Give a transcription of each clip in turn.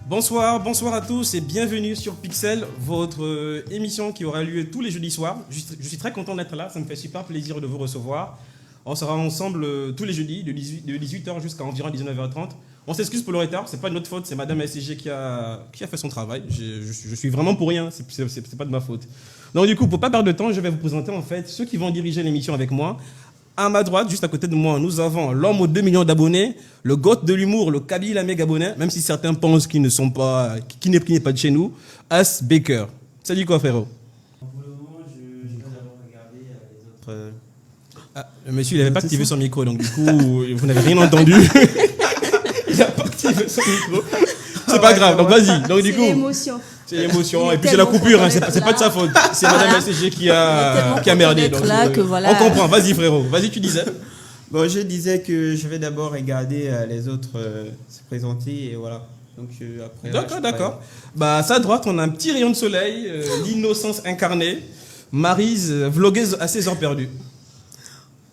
Bonsoir à tous et bienvenue sur Pixel, votre émission qui aura lieu tous les jeudis soirs. Je suis très content d'être là, ça me fait super plaisir de vous recevoir. On sera ensemble tous les jeudis de 18h jusqu'à environ 19h30. On s'excuse pour le retard, c'est pas de notre faute, c'est Madame SCG qui a fait son travail. Je suis vraiment pour rien, c'est pas de ma faute. Donc du coup, pour pas perdre de temps, je vais vous présenter en fait ceux qui vont diriger l'émission avec moi. À ma droite, juste à côté de moi, nous avons l'homme aux 2 millions d'abonnés, le goth de l'humour, le Kabyle à gabonais, même si certains pensent qu'il n'est pas de chez nous, As Baker. Ça dit quoi, frérot? Pour le moment, je vais d'abord regarder les autres. Le monsieur, il n'avait pas activé son micro, donc du coup, vous n'avez rien entendu. Il n'a pas activé son micro. C'est pas grave, donc vas-y. Donc du coup, c'est l'émotion, et puis c'est la coupure, hein, c'est pas de sa faute. C'est Madame SCG qui a merdé. Donc, on comprend, vas-y frérot, vas-y tu disais. Bon, je disais que je vais d'abord regarder les autres se présenter et voilà. Donc après. D'accord. Bah, à sa droite, on a un petit rayon de soleil, l'innocence incarnée, Maryse, vlogueuse à ses heures perdues.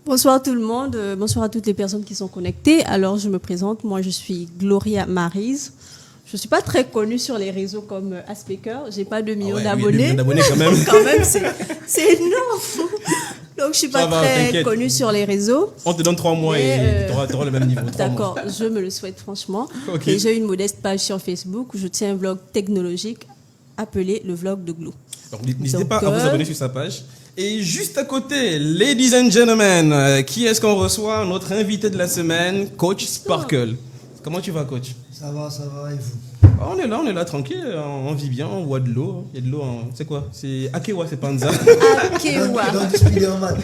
Bonsoir tout le monde, bonsoir à toutes les personnes qui sont connectées. Alors je me présente, moi je suis Gloria Maryse. Je ne suis pas très connue sur les réseaux comme Aspeaker. Je n'ai pas 2 millions d'abonnés. 2 millions d'abonnés quand même. Quand même, c'est énorme. Donc, je ne suis pas très connue sur les réseaux. On te donne 3 mois et tu auras le même niveau. D'accord, je me le souhaite franchement. Okay. Et j'ai une modeste page sur Facebook où je tiens un vlog technologique appelé le vlog de Glo. Donc, n'hésitez pas à vous abonner sur sa page. Et juste à côté, ladies and gentlemen, qui est-ce qu'on reçoit? Notre invité de la semaine, Coach Sparkle. Comment tu vas, Coach? Ça va, et vous? On est là, tranquille, on vit bien, on voit de l'eau. Il y a de l'eau, c'est quoi? C'est Akewa, c'est Panza. Akewa. Dans du Spider-Man.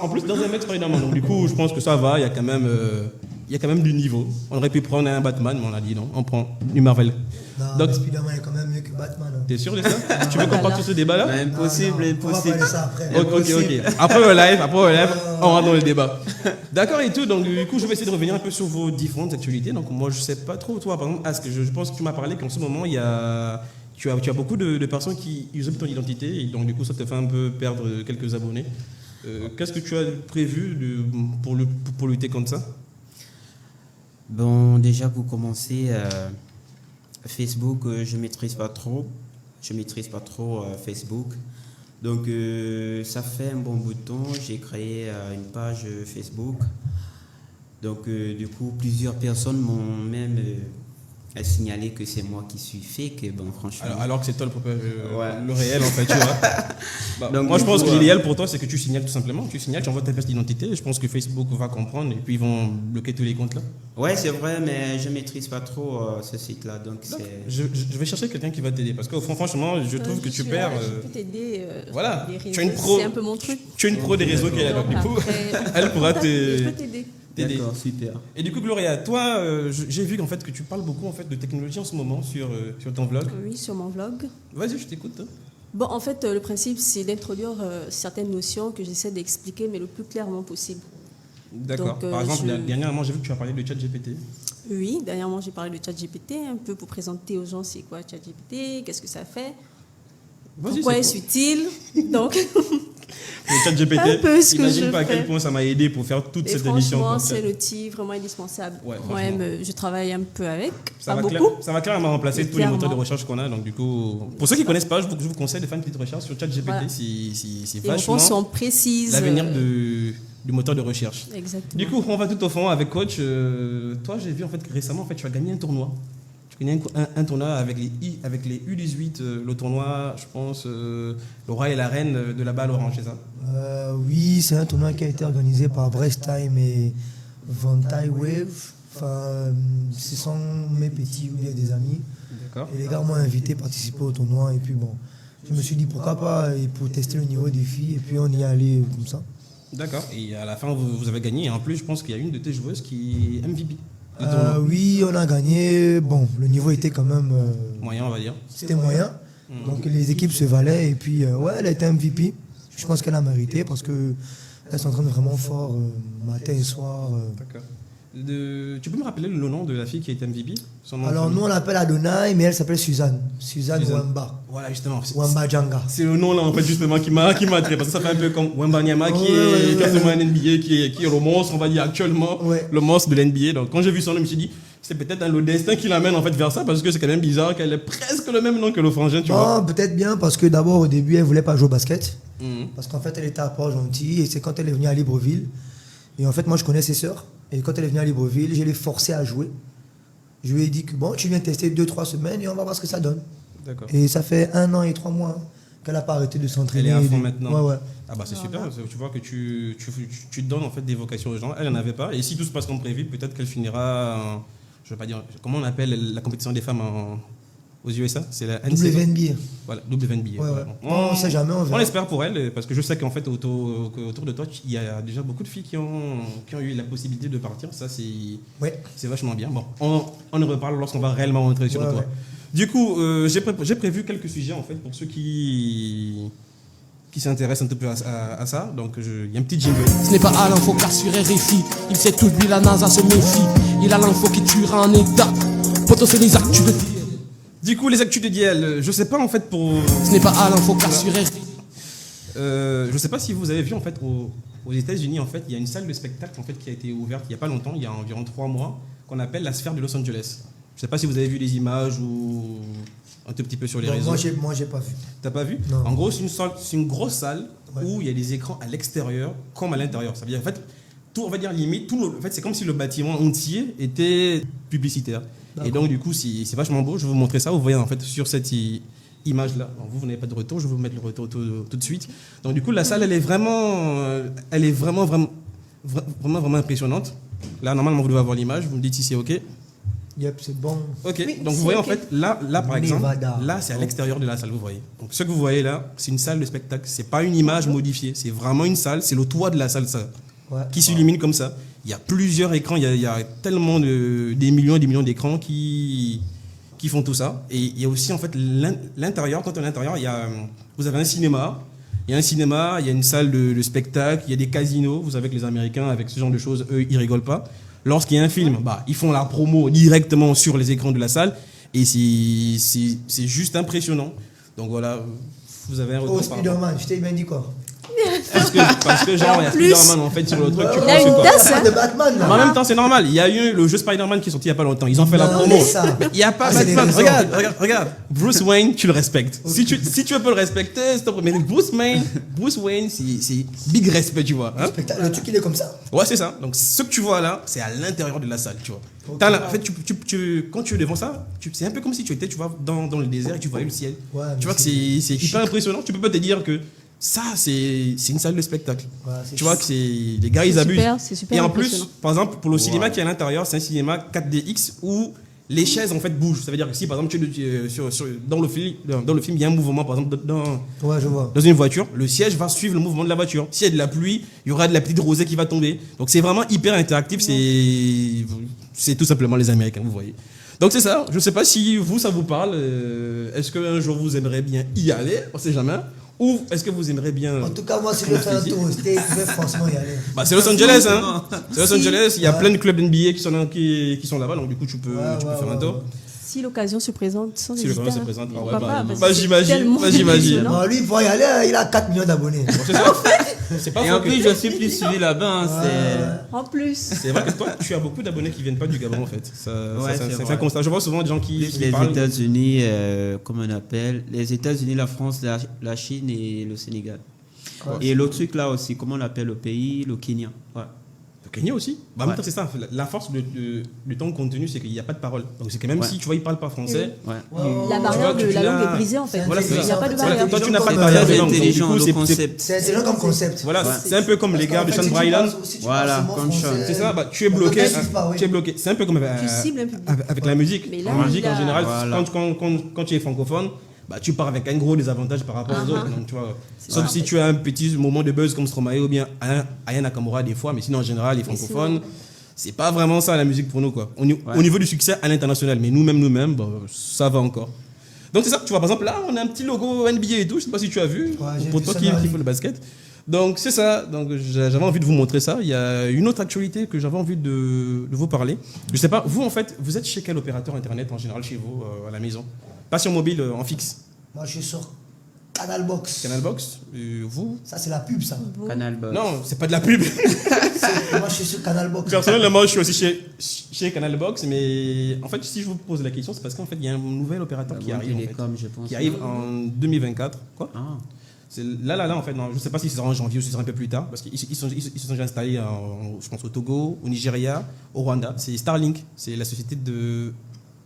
En plus, dans un mec Spider-Man. Donc, du coup, je pense que ça va, il y a quand même du niveau. On aurait pu prendre un Batman, mais on a dit non, on prend du Marvel. Non, donc, Spider-Man est quand même mieux que Batman. Hein. T'es sûr de ça? Tu veux qu'on parle tout ce débat-là? Impossible. On va parler ça après. Ok. Après le live, on rentre dans le débat. D'accord et tout, donc du coup, je vais essayer de revenir un peu sur vos différentes actualités. Donc, moi, je sais pas trop, toi, par exemple, Ask, je pense que tu m'as parlé qu'en ce moment, tu as beaucoup de personnes qui usurpent ton identité, et donc du coup, ça te fait un peu perdre quelques abonnés. Qu'est-ce que tu as prévu pour lutter contre ça? Bon, déjà pour commencer, Facebook, je maîtrise pas trop. Facebook. Donc, ça fait un bon bout de temps. J'ai créé une page Facebook. Donc, du coup, plusieurs personnes m'ont même signalé que c'est moi qui suis fake. Bon, franchement. Alors que c'est toi le réel, en fait, tu vois. Donc, moi, je pense que l'idéal pour toi, c'est que tu signales tout simplement. Tu signales, tu envoies ta pièce d'identité. Je pense que Facebook va comprendre et puis ils vont bloquer tous les comptes là. Ouais, c'est vrai, mais je maîtrise pas trop ce site-là. Donc, je vais chercher quelqu'un qui va t'aider parce que franchement, je trouve que tu perds. Je peux t'aider. Voilà, tu as une pro. C'est un peu mon truc. Tu as une pro des réseaux qui est là. Donc, du coup, elle pourra Je peux t'aider. D'accord, super. Et du coup, Gloria, toi, j'ai vu qu'en fait que tu parles beaucoup en fait de technologie en ce moment sur ton vlog. Oui, sur mon vlog. Vas-y, je t'écoute. Bon, en fait, le principe, c'est d'introduire certaines notions que j'essaie d'expliquer, mais le plus clairement possible. D'accord. Par exemple, dernièrement, j'ai vu que tu as parlé de ChatGPT. Oui, dernièrement, j'ai parlé de ChatGPT, un peu pour présenter aux gens c'est quoi ChatGPT, qu'est-ce que ça fait, pourquoi est-ce utile. Donc, le ChatGPT, imagine pas à quel point ça m'a aidé pour faire toute cette émission. Franchement, c'est l'outil vraiment indispensable. Ouais, moi-même, je travaille un peu avec, ça va clairement remplacer tous les moteurs de recherche qu'on a. Donc, du coup, pour ceux qui ne connaissent pas, je vous conseille de faire une petite recherche sur ChatGPT. Voilà. C'est vachement. Les réponses sont précises. L'avenir du moteur de recherche. Exactement. Du coup, on va tout au fond avec Coach. Toi, j'ai vu en fait que récemment, en fait, tu as gagné un tournoi. Tu as gagné un tournoi avec les U18, le tournoi, je pense, le roi et la reine de la balle orange, c'est ça? Oui, c'est un tournoi qui a été organisé par Breast Time et Vantai Wave. Enfin, ce sont mes petits ou des amis. D'accord. Et les gars m'ont invité à participer au tournoi. Et puis bon, je me suis dit pourquoi pas, et pour tester le niveau des filles. Et puis on y est allé comme ça. D'accord. Et à la fin, vous avez gagné. Et en plus, je pense qu'il y a une de tes joueuses qui est MVP. Oui, on a gagné. Bon, le niveau était quand même... moyen, on va dire. C'était moyen. Donc les équipes se valaient. Et puis, ouais, elle a été MVP. Je pense qu'elle a mérité parce qu'elle s'entraîne vraiment fort matin et soir. D'accord. Tu peux me rappeler le nom de la fille qui a été MVP? Alors, nous, on l'appelle Adonai, mais elle s'appelle Suzanne. Suzanne Wamba. Voilà, justement. Wamba Djanga. C'est le nom, là, en fait, justement, qui m'a attiré. Parce que ça fait un peu comme Wamba Nyama, qui est actuellement un NBA, qui est le monstre, on va dire, actuellement, le monstre de l'NBA. Donc, quand j'ai vu son nom, je me suis dit, c'est peut-être le destin qui l'amène en fait vers ça, parce que c'est quand même bizarre qu'elle ait presque le même nom que le frangin, tu vois. Non, peut-être bien parce que d'abord au début elle voulait pas jouer au basket. Mhm. Parce qu'en fait elle était à Port-Gentil et c'est quand elle est venue à Libreville. Et en fait moi je connais ses sœurs. Et quand elle est venue à Libreville, je l'ai forcée à jouer. Je lui ai dit que bon, tu viens tester 2-3 semaines et on va voir ce que ça donne. D'accord. Et ça fait 1 an et 3 mois qu'elle n'a pas arrêté de s'entraîner. Elle est à fond maintenant. Ouais. Ah bah c'est super, tu vois que tu donnes en fait des vocations aux gens, elle n'en avait pas, et si tout se passe comme prévu, peut-être qu'elle finira, je vais pas dire, comment on appelle la compétition des femmes aux USA, c'est la NCAA. WNBA. Voilà, WNBA. Ouais. Voilà. On ne sait jamais, on verra. On espère pour elle, parce que je sais qu'en fait autour de toi, il y a déjà beaucoup de filles qui ont eu la possibilité de partir, ça c'est vachement bien. Bon, on en reparle lorsqu'on va réellement rentrer sur le toit. Ouais. Du coup, j'ai prévu quelques sujets en fait pour ceux qui s'intéressent un peu à ça. Donc, il y a un petit jingle. Ce n'est pas Alain Focas sur RFI. Il sait tout, lui, la NASA se méfie. Il a l'info qui tuera en état. Poto, c'est les actus de DL. Du coup, les actus de DL, je sais pas en fait pour... Ce n'est pas Alain Focas sur RFI. je sais pas si vous avez vu en fait aux États-Unis, en fait, il y a une salle de spectacle en fait qui a été ouverte il y a pas longtemps, il y a environ 3 mois, qu'on appelle la Sphère de Los Angeles. Je sais pas si vous avez vu les images ou un tout petit peu sur les réseaux. Moi, j'ai pas vu. T'as pas vu? Non. En gros, c'est une grosse salle Ouais. où il y a des écrans à l'extérieur comme à l'intérieur. Ça veut dire en fait, tout, on va dire limite, en fait, c'est comme si le bâtiment entier était publicitaire. Et donc du coup, c'est vachement beau. Je vais vous montrer ça. Vous voyez en fait sur cette image-là. Bon, vous n'avez pas de retour. Je vais vous mettre le retour tout de suite. Donc du coup, la salle, elle est vraiment impressionnante. Là, normalement, vous devez avoir l'image. Vous me dites si c'est OK. Yep, c'est bon. Ok, Oui, donc vous c'est voyez ok. en fait, là par exemple, Nevada. là c'est à l'extérieur de la salle, vous voyez. Donc ce que vous voyez là, c'est une salle de spectacle, c'est pas une image modifiée, c'est vraiment une salle, c'est le toit de la salle ça, Ouais. qui s'illumine comme ça. Il y a plusieurs écrans, il y a tellement des millions et des millions d'écrans qui font tout ça. Et il y a aussi en fait l'intérieur, quand on est à l'intérieur, vous avez un cinéma, il y a une salle de spectacle, il y a des casinos, vous savez que les Américains avec ce genre de choses, eux, ils rigolent pas. Lorsqu'il y a un film, ils font la promo directement sur les écrans de la salle et c'est juste impressionnant. Donc voilà, vous avez un retour. Oh, Spider-Man, je t'ai bien dit quoi? Parce que genre, il y a plus, Spider-Man en fait sur le truc. Tu il penses a une quoi? tasse, de Batman, là. Mais en même temps, c'est normal. Il y a eu le jeu Spider-Man qui est sorti il n'y a pas longtemps. Ils ont fait la Non, promo. mais ça. Mais il n'y a pas Ah, c'est des Batman. raisons. Regarde. Bruce Wayne, tu le respectes. Si tu peux le respecter, stop. Mais Bruce Wayne, c'est big respect, tu vois. Hein? Le truc, il est comme ça. Ouais, c'est ça. Donc, ce que tu vois là, c'est à l'intérieur de la salle, tu vois. Ok. En fait, quand tu es devant ça, c'est un peu comme si tu étais, tu vois, dans le désert et tu voyais le ciel. Ouais, tu mais vois que c'est hyper impressionnant. Tu peux pas te dire que ça, c'est une salle de spectacle. Ouais, c'est tu vois que les gars, ils C'est abusent. super, c'est super Et en plus, impressionnant. par exemple, pour le cinéma qui est à l'intérieur, c'est un cinéma 4DX où les chaises en fait bougent. Ça veut dire que si par exemple dans le film il y a un mouvement, par exemple Ouais, je vois. dans une voiture, le siège va suivre le mouvement de la voiture. S'il y a de la pluie, il y aura de la petite rosée qui va tomber. Donc c'est vraiment hyper interactif. C'est tout simplement les Américains, vous voyez. Donc c'est ça. Je ne sais pas si ça vous parle. Est-ce qu'un jour vous aimeriez bien y aller? On ne sait jamais. Ou est-ce que vous aimeriez bien... En tout cas, moi, si je fais un tour au States, je vais franchement y aller. C'est Los Angeles, hein. C'est Los Angeles. Il y a Ouais. plein de clubs NBA qui sont là-bas. Donc du coup, tu peux faire un tour. Si l'occasion se présente, sans Si hésiter. l'occasion se présente, ah ouais, Pourquoi bah, pas, parce bah, que c'est j'imagine, tellement bah, j'imagine. impressionnant. Non, lui, pour y aller, il a 4 millions d'abonnés. C'est ça. C'est pas Et faux en que- plus, je suis plus suivi là-bas. Hein, En plus, C'est vrai que toi, tu as beaucoup d'abonnés qui viennent pas du Gabon en fait. Ouais, c'est C'est vrai. un constat. Je vois souvent des gens qui plus les parlent. États-Unis, comment on appelle? Les États-Unis, la France, la Chine et le Sénégal. Et l'autre truc là aussi, comment on appelle le pays? Le Kenya. Ouais. Le Kenya aussi. Bah, en même Ouais. temps, c'est ça. La force du ton contenu, c'est qu'il n'y a pas de parole. Donc c'est que même Ouais. si tu vois, ils parlent pas français. Ouais. la barrière vois, de tu la langue l'as- est brisée en fait. Voilà, Il c'est n'y a ça. pas de Voilà, barrière. toi, tu n'as pas de C'est barrière de Très langue. Donc, du intelligent, coup, le c'est- concept. C'est intelligent comme concept. Voilà, Ouais. c'est un peu comme les gars de Parce Sean qu'en fait, Brylan. si tu Voilà, parles seulement comme Sean. français, C'est ça, tu es on bloqué. n'assiste pas, oui. Tu es bloqué. C'est un peu comme Tu cibles un public. avec la musique. Mais là, La musique il en a- général, Voilà. quand tu es francophone, tu pars avec un gros désavantage par rapport aux autres. Donc, tu vois, sauf ça. si tu as un petit moment de buzz comme Stromae ou bien Aya Nakamura des fois, mais sinon en général les francophones, c'est pas vraiment ça la musique pour nous quoi. Au niveau du succès à l'international, mais nous-mêmes, ça va encore. Donc c'est ça, tu vois, par exemple là on a un petit logo NBA et tout, je sais pas si tu as vu, j'ai pour vu toi ça qui dans la fait ligue. le basket. Donc c'est ça, donc j'avais envie de vous montrer ça. Il y a une autre actualité que j'avais envie de vous parler. Je sais pas, vous en fait, vous êtes chez quel opérateur internet en général chez vous à la maison? Pas sur mobile, en fixe. Moi, je suis sur Canal Box. Canal Box, vous? Ça, c'est la pub, ça. Canal Box. Non, c'est pas de la pub. Moi, je suis sur Canal Box. Personnellement, je suis aussi chez Canal Box, mais en fait, si je vous pose la question, c'est parce qu'en fait, il y a un nouvel opérateur qui arrive, en fait, Télécom, je pense. qui arrive en 2024. Quoi? Ah. C'est là, en fait, non, je ne sais pas si ce sera en janvier ou si ce sera un peu plus tard, parce qu'ils se sont déjà installés, je pense, au Togo, au Nigeria, au Rwanda. C'est Starlink, c'est la société de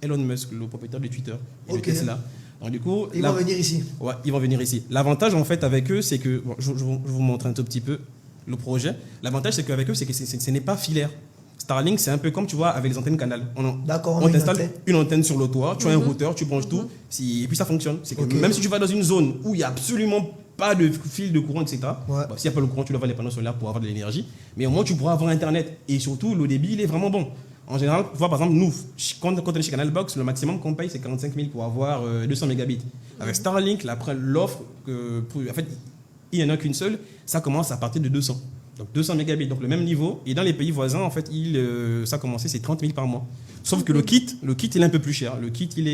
Elon Musk, le propriétaire de Twitter et de Ok. Tesla. Donc, du coup, Ils vont venir ici. Ouais, ils vont venir ici. L'avantage, en fait, avec eux, c'est que, bon, je vous montre un tout petit peu le projet. L'avantage, c'est qu'avec eux, c'est que ce n'est pas filaire. Starlink, c'est un peu comme, tu vois, avec les antennes Canal. D'accord, on On met une t'installe antenne. une antenne sur le toit, tu as un routeur, tu branches tout, et puis ça fonctionne. C'est que Ok. même si tu vas dans une zone où il n'y a absolument pas de fil de courant, etc., Ouais. bah, s'il n'y a pas le courant, tu dois avoir les panneaux solaires pour avoir de l'énergie. Mais au moins, tu pourras avoir Internet. Et surtout, le débit, il est vraiment bon. En général, tu vois, par exemple, nous, quand on est chez Canal Box, le maximum qu'on paye, c'est 45 000 pour avoir 200 mégabits. Avec Starlink, l'offre, en fait, il n'y en a qu'une seule, ça commence à partir de 200. Donc 200 mégabits, donc le même niveau. Et dans les pays voisins, en fait, ça a commencé, c'est 30 000 par mois. Sauf que le kit, il est un peu plus cher. Le kit, il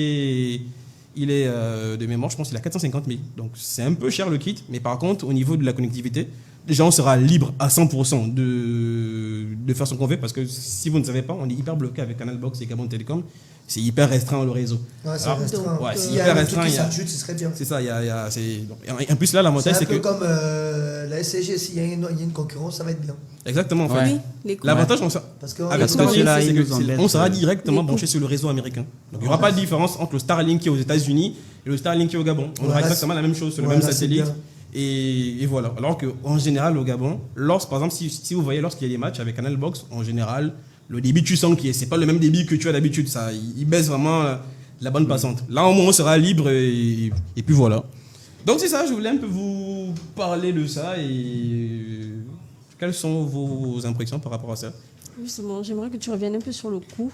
est de mémoire, je pense qu'il a 450 000. Donc c'est un peu cher le kit, mais par contre, au niveau de la connectivité, déjà on sera libre à 100% de faire ce qu'on veut, parce que si vous ne savez pas, on est hyper bloqué avec Canal Box et Gabon Télécom. C'est hyper restreint le réseau. Ouais, c'est Alors, restreint. ouais, c'est S'il y hyper a un restreint, truc qui il y a- s'ajoute, ce serait bien. C'est ça, et en plus là, l'avantage C'est c'est un peu que... comme la SCG, s'il y a une concurrence, ça va être bien. Exactement, en fait. Ouais. Oui, les coûts. L'avantage, Parce que avec Starlink, Starlink, ils c'est nous embêtent, qu'on sera euh, directement les branché sur le réseau américain. Donc il n'y aura pas de différence entre le Starlink qui est aux États-Unis et le Starlink qui est au Gabon. On aura Voilà, exactement la même chose sur le voilà, même c'est satellite. bien. Et voilà. Alors qu'en général, au Gabon, par exemple, si vous voyez lorsqu'il y a des matchs avec Canal Box, en général, le débit, tu sens que c'est pas le même débit que tu as d'habitude. Il baisse vraiment la bande passante. Là, au moins, on sera libre et puis voilà. Donc c'est ça, je voulais un peu vous parler de ça et quelles sont vos impressions par rapport à ça? Justement, j'aimerais que tu reviennes un peu sur le coût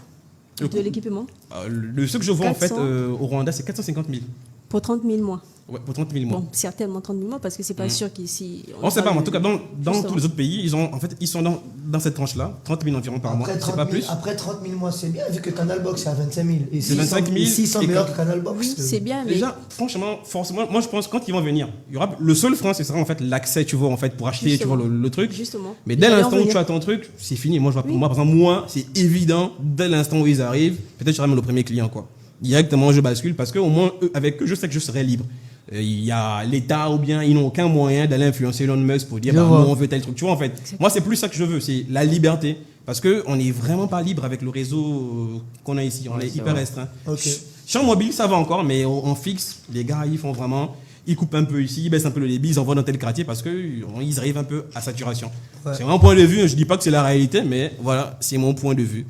Le de coût. l'équipement. Ce que je vois en fait 400. au Rwanda, c'est 450 000. Pour 30 000 mois. Ouais, pour 30 000 mois. Bon, certainement 30 000 mois parce que c'est pas sûr qu'ici. On ne sait pas, mais en tout cas, dans Justement. tous les autres pays, ils sont dans cette tranche-là, 30 000 environ par mois, c'est pas plus. Après 30 000 mois, c'est bien, vu que Canal Box, c'est à 25 000. Et C'est 25 000, Ici, ils sont et meilleurs que- que Canal Box. Oui, c'est bien, mais Déjà, franchement, forcément, moi je pense quand ils vont venir, il y aura le seul frein, ce sera en fait l'accès, tu vois, en fait, pour acheter, tu vois, le truc. justement. Mais dès Ils vont l'instant où venir. tu as ton truc, c'est fini. Moi, Oui. moi, par exemple, moi, c'est évident, dès l'instant où ils arrivent, peut-être je serai même le premier client, quoi. Directement, je bascule parce qu'au moins, avec eux, je sais que je serai libre. Il y a l'État ou bien ils n'ont aucun moyen d'aller influencer Elon Musk pour dire Je bah, vois. nous on veut tel truc. Tu vois, en fait, moi, c'est plus ça que je veux, c'est la liberté. Parce qu'on n'est vraiment pas libre avec le réseau qu'on a ici. On Ouais, est c'est hyper vrai. restreint. Ok. Champ mobile, ça va encore, mais en fixe, les gars, ils font vraiment. Ils coupent un peu ici, ils baissent un peu le débit, ils envoient dans tel quartier parce qu'ils arrivent un peu à saturation. Ouais. C'est mon point de vue, je ne dis pas que c'est la réalité, mais voilà, c'est mon point de vue.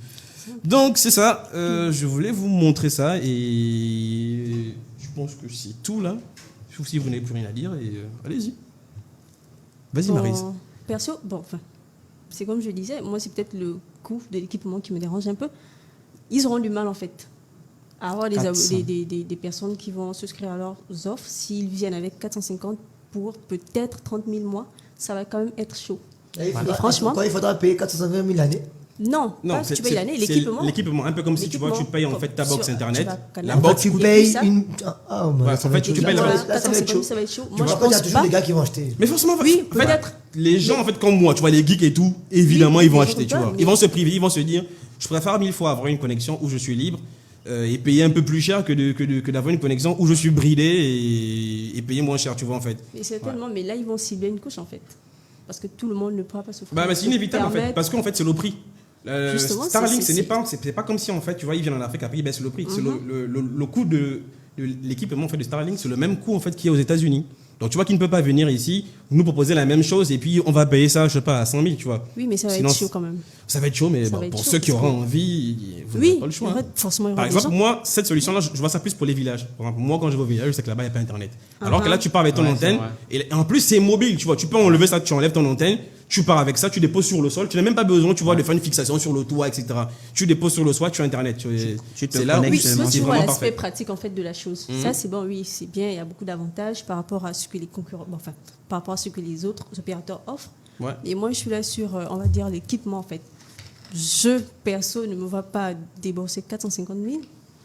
Donc c'est ça, je voulais vous montrer ça et je pense que c'est tout là. Sauf si vous n'avez plus rien à dire et allez-y. Vas-y Bon, Maryse. Perso, c'est comme je disais, moi c'est peut-être le coût de l'équipement qui me dérange un peu. Ils auront du mal en fait à avoir 400. des personnes qui vont souscrire à leurs offres. S'ils viennent avec 450 pour peut-être 30 000 mois, ça va quand même être chaud. Et il faudra, franchement- quand il faudra payer 450 000 l'année. Non, pas que tu payes l'année, l'équipement. L'équipement, un peu comme si tu vois, tu L'équipement, payes en fait ta box sur- internet. tu vas Canal La Box, box tu coûte. payes ça. une. Ah, Ouais, ça en va fait, être tu chaud. payes la Voilà, box. Là, ça va être 450 chaud. ça va être chaud. Tu Moi, vois je pas, il y a pense toujours pas. des gars qui vont acheter. Mais forcément, Oui, en fait, peut-être. les gens en fait comme moi, tu vois, les geeks et tout, évidemment, Oui, ils vont mais acheter, tu pourquoi, vois. mais- Ils vont se priver, ils vont se dire, je préfère 1000 fois avoir une connexion où je suis libre et payer un peu plus cher que d'avoir une connexion où je suis bridé et payer moins cher, tu vois, en fait. Mais certainement, mais là, ils vont cibler une couche en fait. Parce que tout le monde ne pourra pas s'offrir. Bah, mais c'est inévitable en fait, parce qu'en fait, c'est le prix. Justement, Starlink, c'est- c'est pas comme si en fait, tu vois, ils viennent en Afrique, après ils baissent le prix. C'est le coût de l'équipement en fait, de Starlink, c'est le même coût en fait qu'il y a aux États-Unis. Donc tu vois qu'il ne peut pas venir ici, nous proposer la même chose et puis on va payer ça, je sais pas, à 100 000, tu vois. Oui, mais ça va Sinon, être chaud quand même. Ça va être chaud, mais Ça bon, va être pour chaud ceux qui parce auront que- envie, vous n'avez Oui, pas le choix. en hein. fait, forcément, il y aura Par des exemple, gens. moi, cette solution-là, je vois ça plus pour les villages. Par exemple, moi, quand je vais au village, je sais que là-bas, il n'y a pas Internet. Alors que là, tu pars avec ton Ouais, antenne, c'est et en plus, c'est mobile, tu vois. Tu peux enlever ça, tu enlèves ton antenne, tu pars avec ça, tu déposes sur le sol. Tu n'as même pas besoin, tu vois, de faire une fixation sur le toit, etc. Tu déposes sur le toit, tu as Internet. Tu te C'est là où connectes Oui, seulement. toi, c'est tu vois vraiment l'aspect parfait. pratique en fait de la chose. Ça, c'est bon, oui, c'est bien. Il y a beaucoup d'avantages par rapport à ce que les concurrents, par rapport à ce que les autres opérateurs offrent. Ouais. Et moi, je suis là sur, on va dire, l'équipement en fait. Je, perso, ne me vois pas débourser 450 000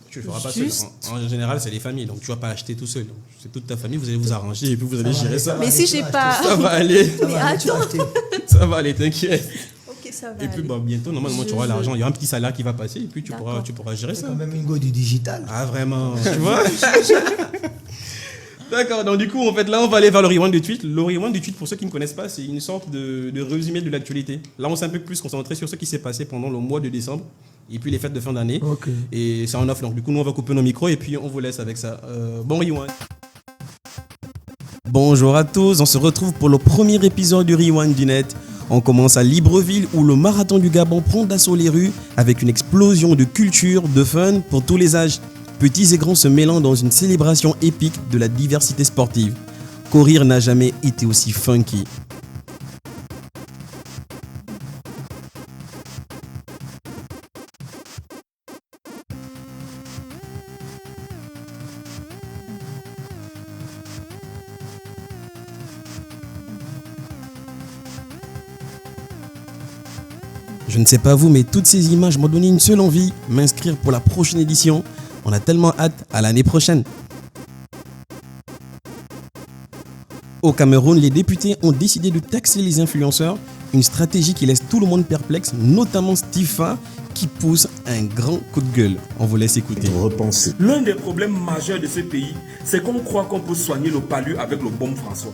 Tu ne feras pas seul. Juste. En général, c'est les familles, donc tu ne vas pas acheter tout seul. Donc, c'est toute ta famille, vous allez vous arranger et puis vous allez gérer ça. Mais si j'ai pas. Ça va aller, Mais attends. ça va aller, t'inquiète. Ok, ça va. Et puis aller. bah, bientôt, normalement, tu auras l'argent. Il y aura un petit salaire qui va passer et puis tu pourras gérer C'est ça. quand même une go du digital. Ah, vraiment, tu vois. D'accord, donc du coup, en fait, là, on va aller vers le rewind du tweet. Le rewind du tweet, pour ceux qui ne connaissent pas, c'est une sorte de résumé de l'actualité. Là, on s'est un peu plus concentré sur ce qui s'est passé pendant le mois de décembre et puis les fêtes de fin d'année. Ok. Et c'est en off, donc du coup, nous, on va couper nos micros et puis on vous laisse avec ça. Bon rewind. Bonjour à tous, on se retrouve pour le premier épisode du Rewind du Net. On commence à Libreville où le marathon du Gabon prend d'assaut les rues avec une explosion de culture, de fun pour tous les âges. Petits et grands se mêlant dans une célébration épique de la diversité sportive. Courir n'a jamais été aussi funky. Je ne sais pas vous, mais toutes ces images m'ont donné une seule envie, m'inscrire pour la prochaine édition. On a tellement hâte, à l'année prochaine. Au Cameroun, les députés ont décidé de taxer les influenceurs, une stratégie qui laisse tout le monde perplexe, notamment Stifa, qui pousse un grand coup de gueule. On vous laisse écouter. Repenser. L'un des problèmes majeurs de ce pays, c'est qu'on croit qu'on peut soigner le palu avec le baume François.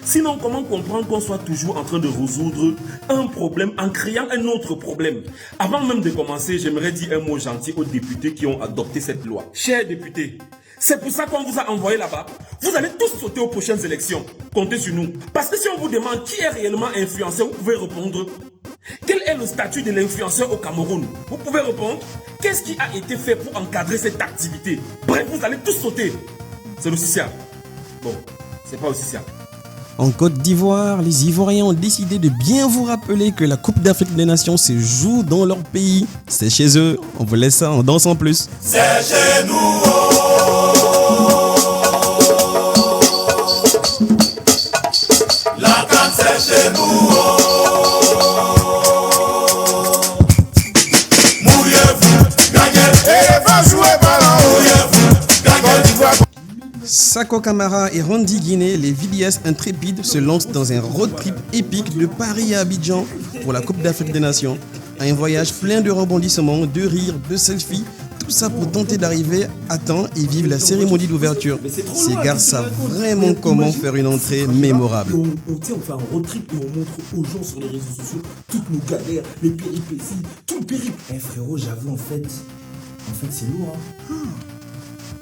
Sinon, comment comprendre qu'on soit toujours en train de résoudre un problème en créant un autre problème? Avant même de commencer, j'aimerais dire un mot gentil aux députés qui ont adopté cette loi. Chers députés, c'est pour ça qu'on vous a envoyé là-bas. Vous allez tous sauter aux prochaines élections. Comptez sur nous. Parce que si on vous demande qui est réellement influenceur, vous pouvez répondre. Quel est le statut de l'influenceur au Cameroun? Vous pouvez répondre. Qu'est-ce qui a été fait pour encadrer cette activité? Bref, vous allez tous sauter. C'est le CICIA. Bon, c'est pas le CICIA. En Côte d'Ivoire, les Ivoiriens ont décidé de bien vous rappeler que la Coupe d'Afrique des Nations se joue dans leur pays. C'est chez eux. On vous laisse ça en danse en plus. C'est chez nous. La canne c'est chez nous. Mouillez-vous, gagnez. Et va jouer ballon. Mouillez-vous, gagnez. Sako Kamara et Randy Guiné, les VDS intrépides, se lancent dans un road trip épique de Paris à Abidjan pour la Coupe d'Afrique des Nations. Un voyage plein de rebondissements, de rires, de selfies, tout ça pour tenter d'arriver à temps et vivre la cérémonie d'ouverture. Ces gars savent vraiment comment faire une entrée mémorable. On fait un road trip et on montre aux gens sur les réseaux sociaux toutes nos galères, les péripéties, tout le périple. Eh frérot, j'avoue en fait c'est lourd hein.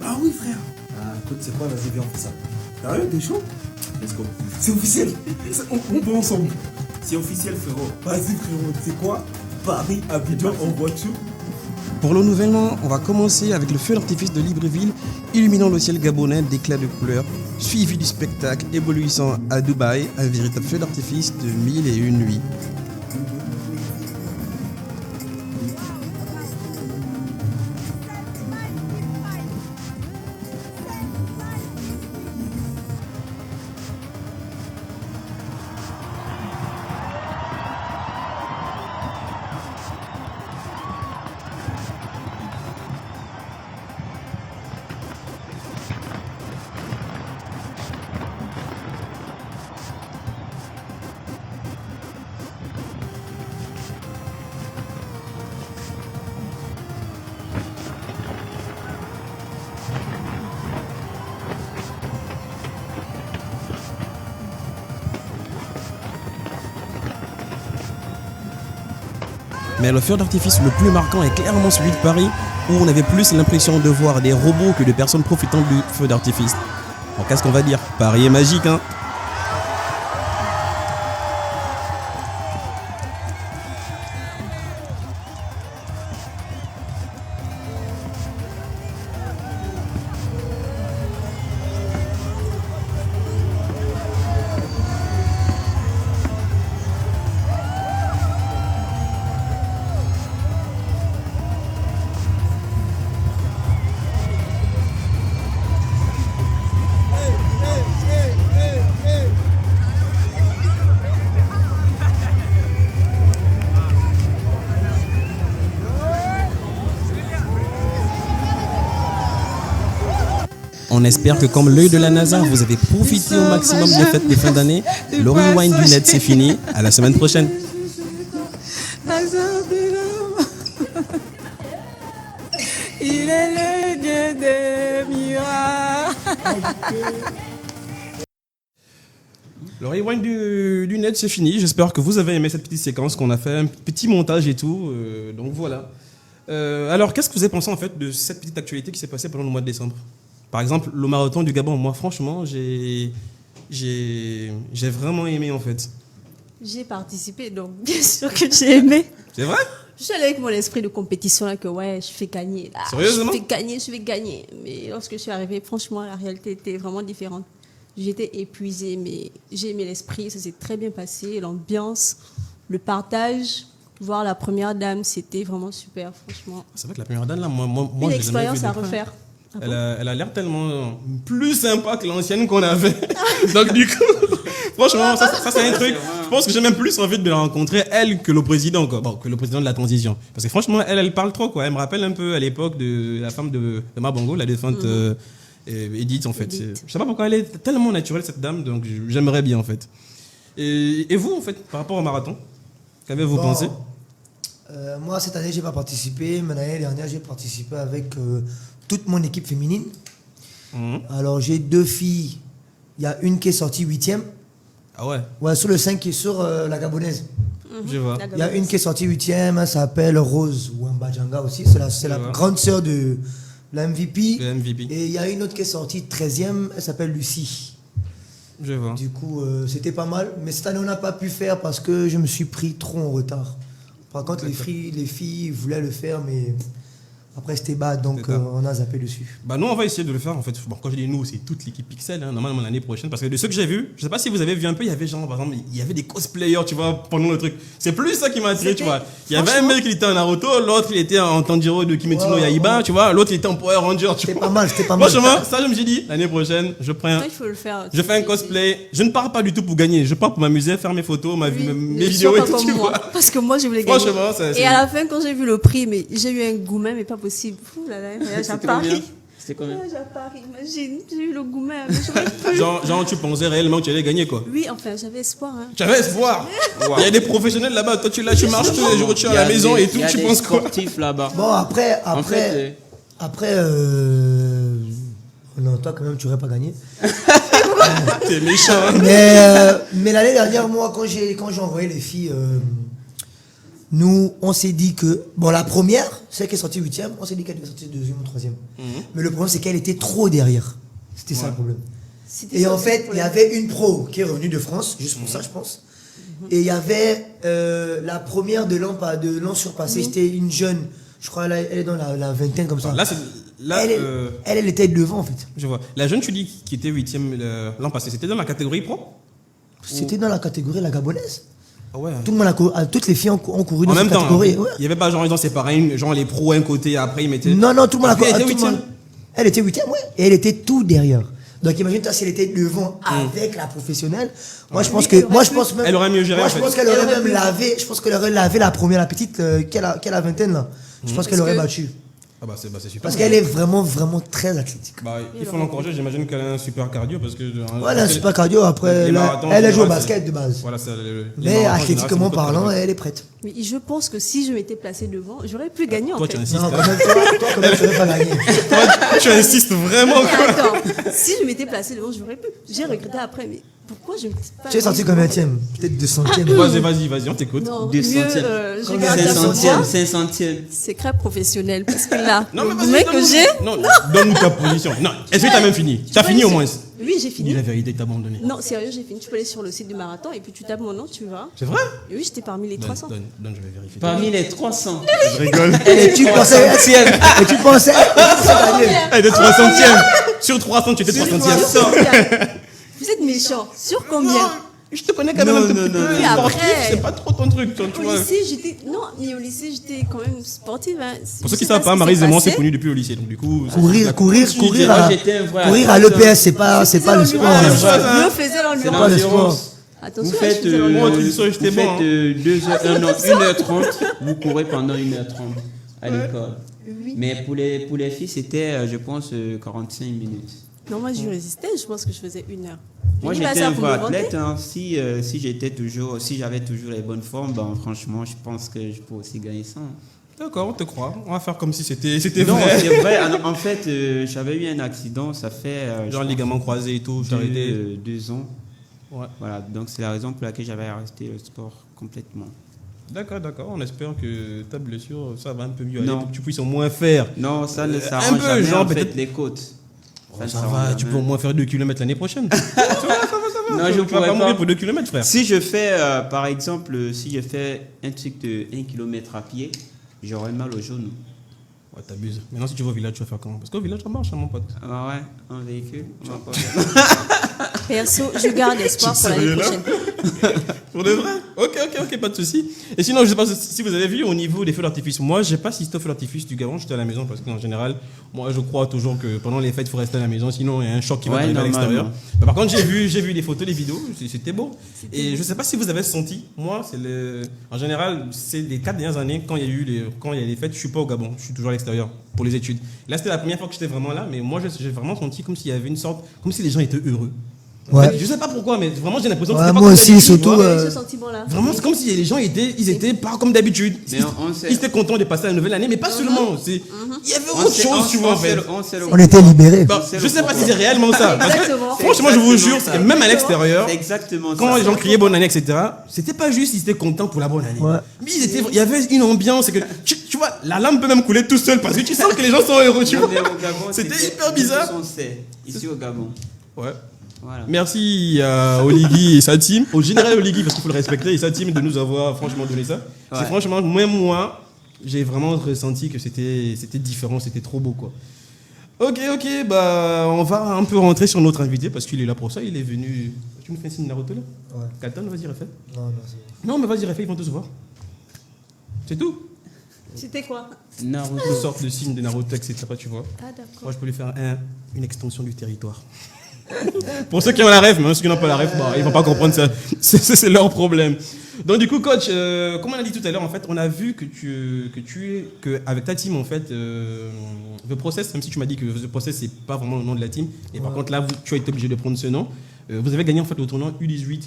Ah oui frère. Ah écoute, c'est quoi, vas-y viens on fait ça. Sérieux, t'es chaud? Let's go. C'est officiel. On va ensemble. C'est officiel frérot. Vas-y frérot, tu sais quoi? Paris, Abidjan en voiture. Pour le renouvellement, on va commencer avec le feu d'artifice de Libreville, illuminant le ciel gabonais d'éclats de couleurs, suivi du spectacle éblouissant à Dubaï, un véritable feu d'artifice de 1001 nuits. Mais le feu d'artifice le plus marquant est clairement celui de Paris, où on avait plus l'impression de voir des robots que de personnes profitant du feu d'artifice. Donc qu'est-ce qu'on va dire? Paris est magique, hein? On espère que comme l'œil de la NASA, vous avez profité au maximum des fêtes de fin d'année. Le rewind du net, c'est fini. À la semaine prochaine. Il est le dieu des miracles. Le rewind du net, c'est fini. J'espère que vous avez aimé cette petite séquence qu'on a fait, un petit montage et tout. Donc voilà. Alors, qu'est-ce que vous avez pensé en fait de cette petite actualité qui s'est passée pendant le mois de décembre? Par exemple, le marathon du Gabon. Moi, franchement, j'ai vraiment aimé en fait. J'ai participé, donc bien sûr que j'ai aimé. C'est vrai? Je suis allée avec mon esprit de compétition là que ouais, je fais gagner. Là, Sérieusement? je vais gagner. Mais lorsque je suis arrivée, franchement, la réalité était vraiment différente. J'étais épuisée, mais j'ai aimé l'esprit, ça s'est très bien passé, l'ambiance, le partage, voir la première dame, c'était vraiment super, franchement. C'est vrai que la première dame là, moi Une j'ai expérience jamais à vu de près. refaire. Ah bon? Elle a l'air tellement plus sympa que l'ancienne qu'on avait. Donc du coup, franchement, ça c'est un truc. Je pense que j'ai même plus envie de la rencontrer, elle, que le président, quoi. Bon, que le président de la transition. Parce que franchement, elle parle trop, quoi. Elle me rappelle un peu à l'époque de la femme de Mabongo, la défunte Edith, en fait. Edith. Je sais pas pourquoi elle est tellement naturelle, cette dame, donc j'aimerais bien, en fait. Et vous, en fait, par rapport au marathon, qu'avez-vous pensé? Moi, cette année, j'ai pas participé, mais l'année dernière, j'ai participé avec toute mon équipe féminine. Alors, j'ai 2 filles. Il y a une qui est sortie 8e. Ah ouais? Ouais, sur le 5 qui est sur la Gabonaise. Je vois. Il y a une qui est sortie 8e, elle s'appelle Rose Wambajanga aussi. C'est la grande sœur de la MVP. Le MVP. Et il y a une autre qui est sortie 13e, elle s'appelle Lucie. Je vois. Du coup, c'était pas mal. Mais cette année, on n'a pas pu faire parce que je me suis pris trop en retard. Par contre, les filles voulaient le faire, mais après, c'était bas, donc on a zappé dessus. Bah nous on va essayer de le faire en fait. Bon, quand je dis nous, c'est toute l'équipe Pixel, hein, normalement l'année prochaine. Parce que de ceux que j'ai vus, je sais pas si vous avez vu un peu, il y avait genre par exemple, il y avait des cosplayers, tu vois, pendant le truc. C'est plus ça qui m'a attiré, tu vois. Il y avait un mec qui était en Naruto, l'autre il était en Tanjiro de Kimetsu no Yaiba, tu vois, l'autre il était en Power Ranger, tu vois. C'était pas mal. Franchement, ça je me suis dit, l'année prochaine, je prends Ça, il faut le faire. je fais un cosplay. Je ne pars pas du tout pour gagner, je pars pour m'amuser, faire mes photos, mes vidéos et tout, tu vois. Parce que moi, je voulais gagner. Franchement, ça, et à la fin, quand j'ai vu le prix, mais j'ai eu un gourmet, mais pas possible. Ouh là là, voyage à Paris. C'était combien? Voyage à Paris, imagine. J'ai eu le gourmet. Mais j'aurais pu. Genre, tu pensais réellement que tu allais gagner quoi? Oui, enfin, j'avais espoir. Hein. Tu avais espoir. Il y a des professionnels là-bas. Toi, tu marches tous les jours, tu es à la maison et tout. Tu penses quoi? Sportifs là-bas. Bon, après, non, toi quand même, tu n'aurais pas gagné. T'es méchant. Mais l'année dernière, moi, quand j'ai envoyé les filles, nous, on s'est dit que, bon, la première, celle qui est sortie 8e, on s'est dit qu'elle devait sortir 2e ou 3e. Mais le problème, c'est qu'elle était trop derrière. C'était ça le problème. Et en fait, il y avait une pro qui est revenue de France, juste pour ça, je pense. Et il y avait la première de l'an surpassé, c'était une jeune, je crois, elle est dans la vingtaine comme ça. Elle était devant, en fait. Je vois. La jeune, tu dis, qui était 8e l'an passé, c'était dans la catégorie pro? C'était dans la catégorie la gabonaise. Ah ouais. Tout le monde toutes les filles ont couru dans en cette même catégorie. temps, Ouais. il n'y avait pas genre ils ont séparé genre les pros un côté après ils mettaient. Non, tout le monde Elle était 8e. Elle était 8e, ouais. Et elle était tout derrière. Donc imagine-toi si elle était devant avec la professionnelle. Moi je pense même. Elle aurait mieux géré. Moi je pense qu'elle aurait même lavé. Je pense qu'elle aurait lavé la première, la petite qui a la vingtaine là. Je pense qu'elle aurait battu. Ah bah c'est super. Parce qu'elle est vraiment très athlétique. Bah, il faut l'encourager, j'imagine qu'elle a un super cardio parce que. Ouais, elle a un super cardio. Après, elle joue au basket de base. Voilà, mais athlétiquement parlant, elle est prête. Mais je pense que si je m'étais placée devant, j'aurais pu gagner en fait. Tu insistes. Non, toi, quand même, tu n'aurais pas gagné. Tu insistes vraiment quoi. Attends, si je m'étais placée devant, j'aurais pu. J'ai regretté après, mais pourquoi je me suis pas. Tu es sorti combienième? Peut-être 200e. Vas-y, on t'écoute. Non, 200e. mieux, je garde ça pour moi. 500e. Secret professionnel, parce que là, Non, mais le mec que j'ai. Non, donne-nous ta position. Non, est-ce que tu as même fini? Tu as fini au moins? Oui, j'ai fini. Dis la vérité, t'as abandonné. Non, sérieux, j'ai fini. Tu peux aller sur le site du marathon et puis tu tapes mon nom, tu vas. C'est vrai? Et oui, j'étais parmi les 300. Donne, je vais vérifier. Parmi les 300. Je rigole. Et tu pensais gagner. Elle était 300e. Sur 300, tu étais 300e. Vous êtes méchant. Sur combien? Je te connais quand même un peu. Oui, Sportif, après. c'est pas trop ton truc, tu Au vois. lycée, j'étais. Non, mais au lycée, j'étais quand même sportive. Hein. Pour ceux qui savent pas, Maryse et moi, c'est connu depuis le lycée. Donc, du coup. Courir à l'EPS, l'EPS, c'est pas le sport. Je faisais dans C'est l'urgence. l'endurance. Attention, Vous faites, je faisais dans l'urgence. tu dis ça, j'étais bon, 1h30, vous courez pendant 1h30 à l'école. Oui. Mais pour les filles, c'était, je pense, 45 minutes. Non, moi, je résistais. Je pense que je faisais 1 heure. Moi, J'ai dit, bah, j'étais ça, un vous vrai me vendez. athlète. Hein. Si j'avais toujours les bonnes formes, ben, franchement, je pense que je pourrais aussi gagner ça. Hein. D'accord, on te croit. On va faire comme si c'était Non, vrai. c'est vrai. En fait, j'avais eu un accident. Ça fait Genre ligament croisé et tout, j'ai arrêté. 2 ans. Ouais. Voilà, donc c'est la raison pour laquelle j'avais arrêté le sport complètement. D'accord. On espère que ta blessure, ça va un peu mieux aller Non. pour que tu puisses au moins faire. Non, ça ne un s'arrange peu, jamais, genre, en fait, peut-être- les côtes. Ça, ne ça s'arrange va, tu jamais. peux au moins faire 2 km l'année prochaine. ça va. Non, je tu vas pourrais pas mourir pas. pour 2 km, frère. Si je fais, par exemple, si je fais un truc de 1 km à pied, j'aurais mal aux genoux. Ouais, t'abuses. Maintenant, si tu vas au village, tu vas faire comment? Parce qu'au village, ça marche, hein, mon pote. Ah ouais, en véhicule. on va pas- Perso, je garde espoir pour l'année Sérieux, là prochaine. Pour de vrai? Ok, pas de souci. Et sinon, je sais pas si vous avez vu au niveau des feux d'artifice. Moi, j'ai pas assisté aux feux d'artifice du Gabon, j'étais à la maison parce qu'en général, moi, je crois toujours que pendant les fêtes, il faut rester à la maison, sinon il y a un choc qui va Ouais, arriver à l'extérieur. normalement. Mais par contre, j'ai vu les photos, les vidéos, c'était beau. Et je sais pas si vous avez senti, moi, en général, c'est les 4 dernières années, quand il y a les fêtes, je suis pas au Gabon, je suis toujours à l'extérieur pour les études. Là, c'était la première fois que j'étais vraiment là, mais moi, j'ai vraiment senti comme s'il y avait une sorte, comme si les gens étaient heureux. En Ouais. fait, je sais pas pourquoi, mais vraiment, j'ai l'impression que Ouais, c'était pas moi comme aussi, d'habitude, surtout, tu vois. Ce sentiment-là. Vraiment, c'est comme si les gens étaient pas comme d'habitude. Mais Ils étaient contents de passer la nouvelle année, mais pas seulement. Il y avait autre chose, tu vois, en fait. On était libérés. Bah, je sais pas si c'est réellement ça. Parce que, Exactement. franchement, je vous jure, c'est que même à l'extérieur, C'est exactement quand ça. les gens criaient bonne année, etc., c'était pas juste ils étaient contents pour la bonne année. Ouais. Mais il y avait une ambiance, et que, tu vois, la larme peut même couler tout seul parce que tu sens que les gens sont heureux, tu Non, vois. mais au Gabon, C'était hyper bizarre. Ici au Gabon. Ouais. Voilà. Merci à Oligui et sa team, au général Oligui parce qu'il faut le respecter et sa team de nous avoir franchement donné ça. C'est Ouais. franchement, même moi, j'ai vraiment ressenti que c'était différent, c'était trop beau quoi. Ok, bah on va un peu rentrer sur notre invité parce qu'il est là pour ça, il est venu. Tu me fais un signe Naruto là? Ouais. Katon, vas-y refais. Non, c'est Non mais vas-y refais, ils vont te voir. C'est tout. C'était quoi? Naruto. Une sorte de signe de Naruto, etc. Tu vois. Ah, d'accord. Moi je peux lui faire une extension du territoire. Pour ceux qui ont la ref, mais ceux qui n'ont pas la ref, bah, ils vont pas comprendre ça. C'est leur problème. Donc du coup, coach, comme on a dit tout à l'heure, en fait, on a vu que avec ta team, en fait, The Process, même si tu m'as dit que The Process c'est pas vraiment le nom de la team, et par contre là, tu as été obligé de prendre ce nom. Vous avez gagné en fait le tournoi U18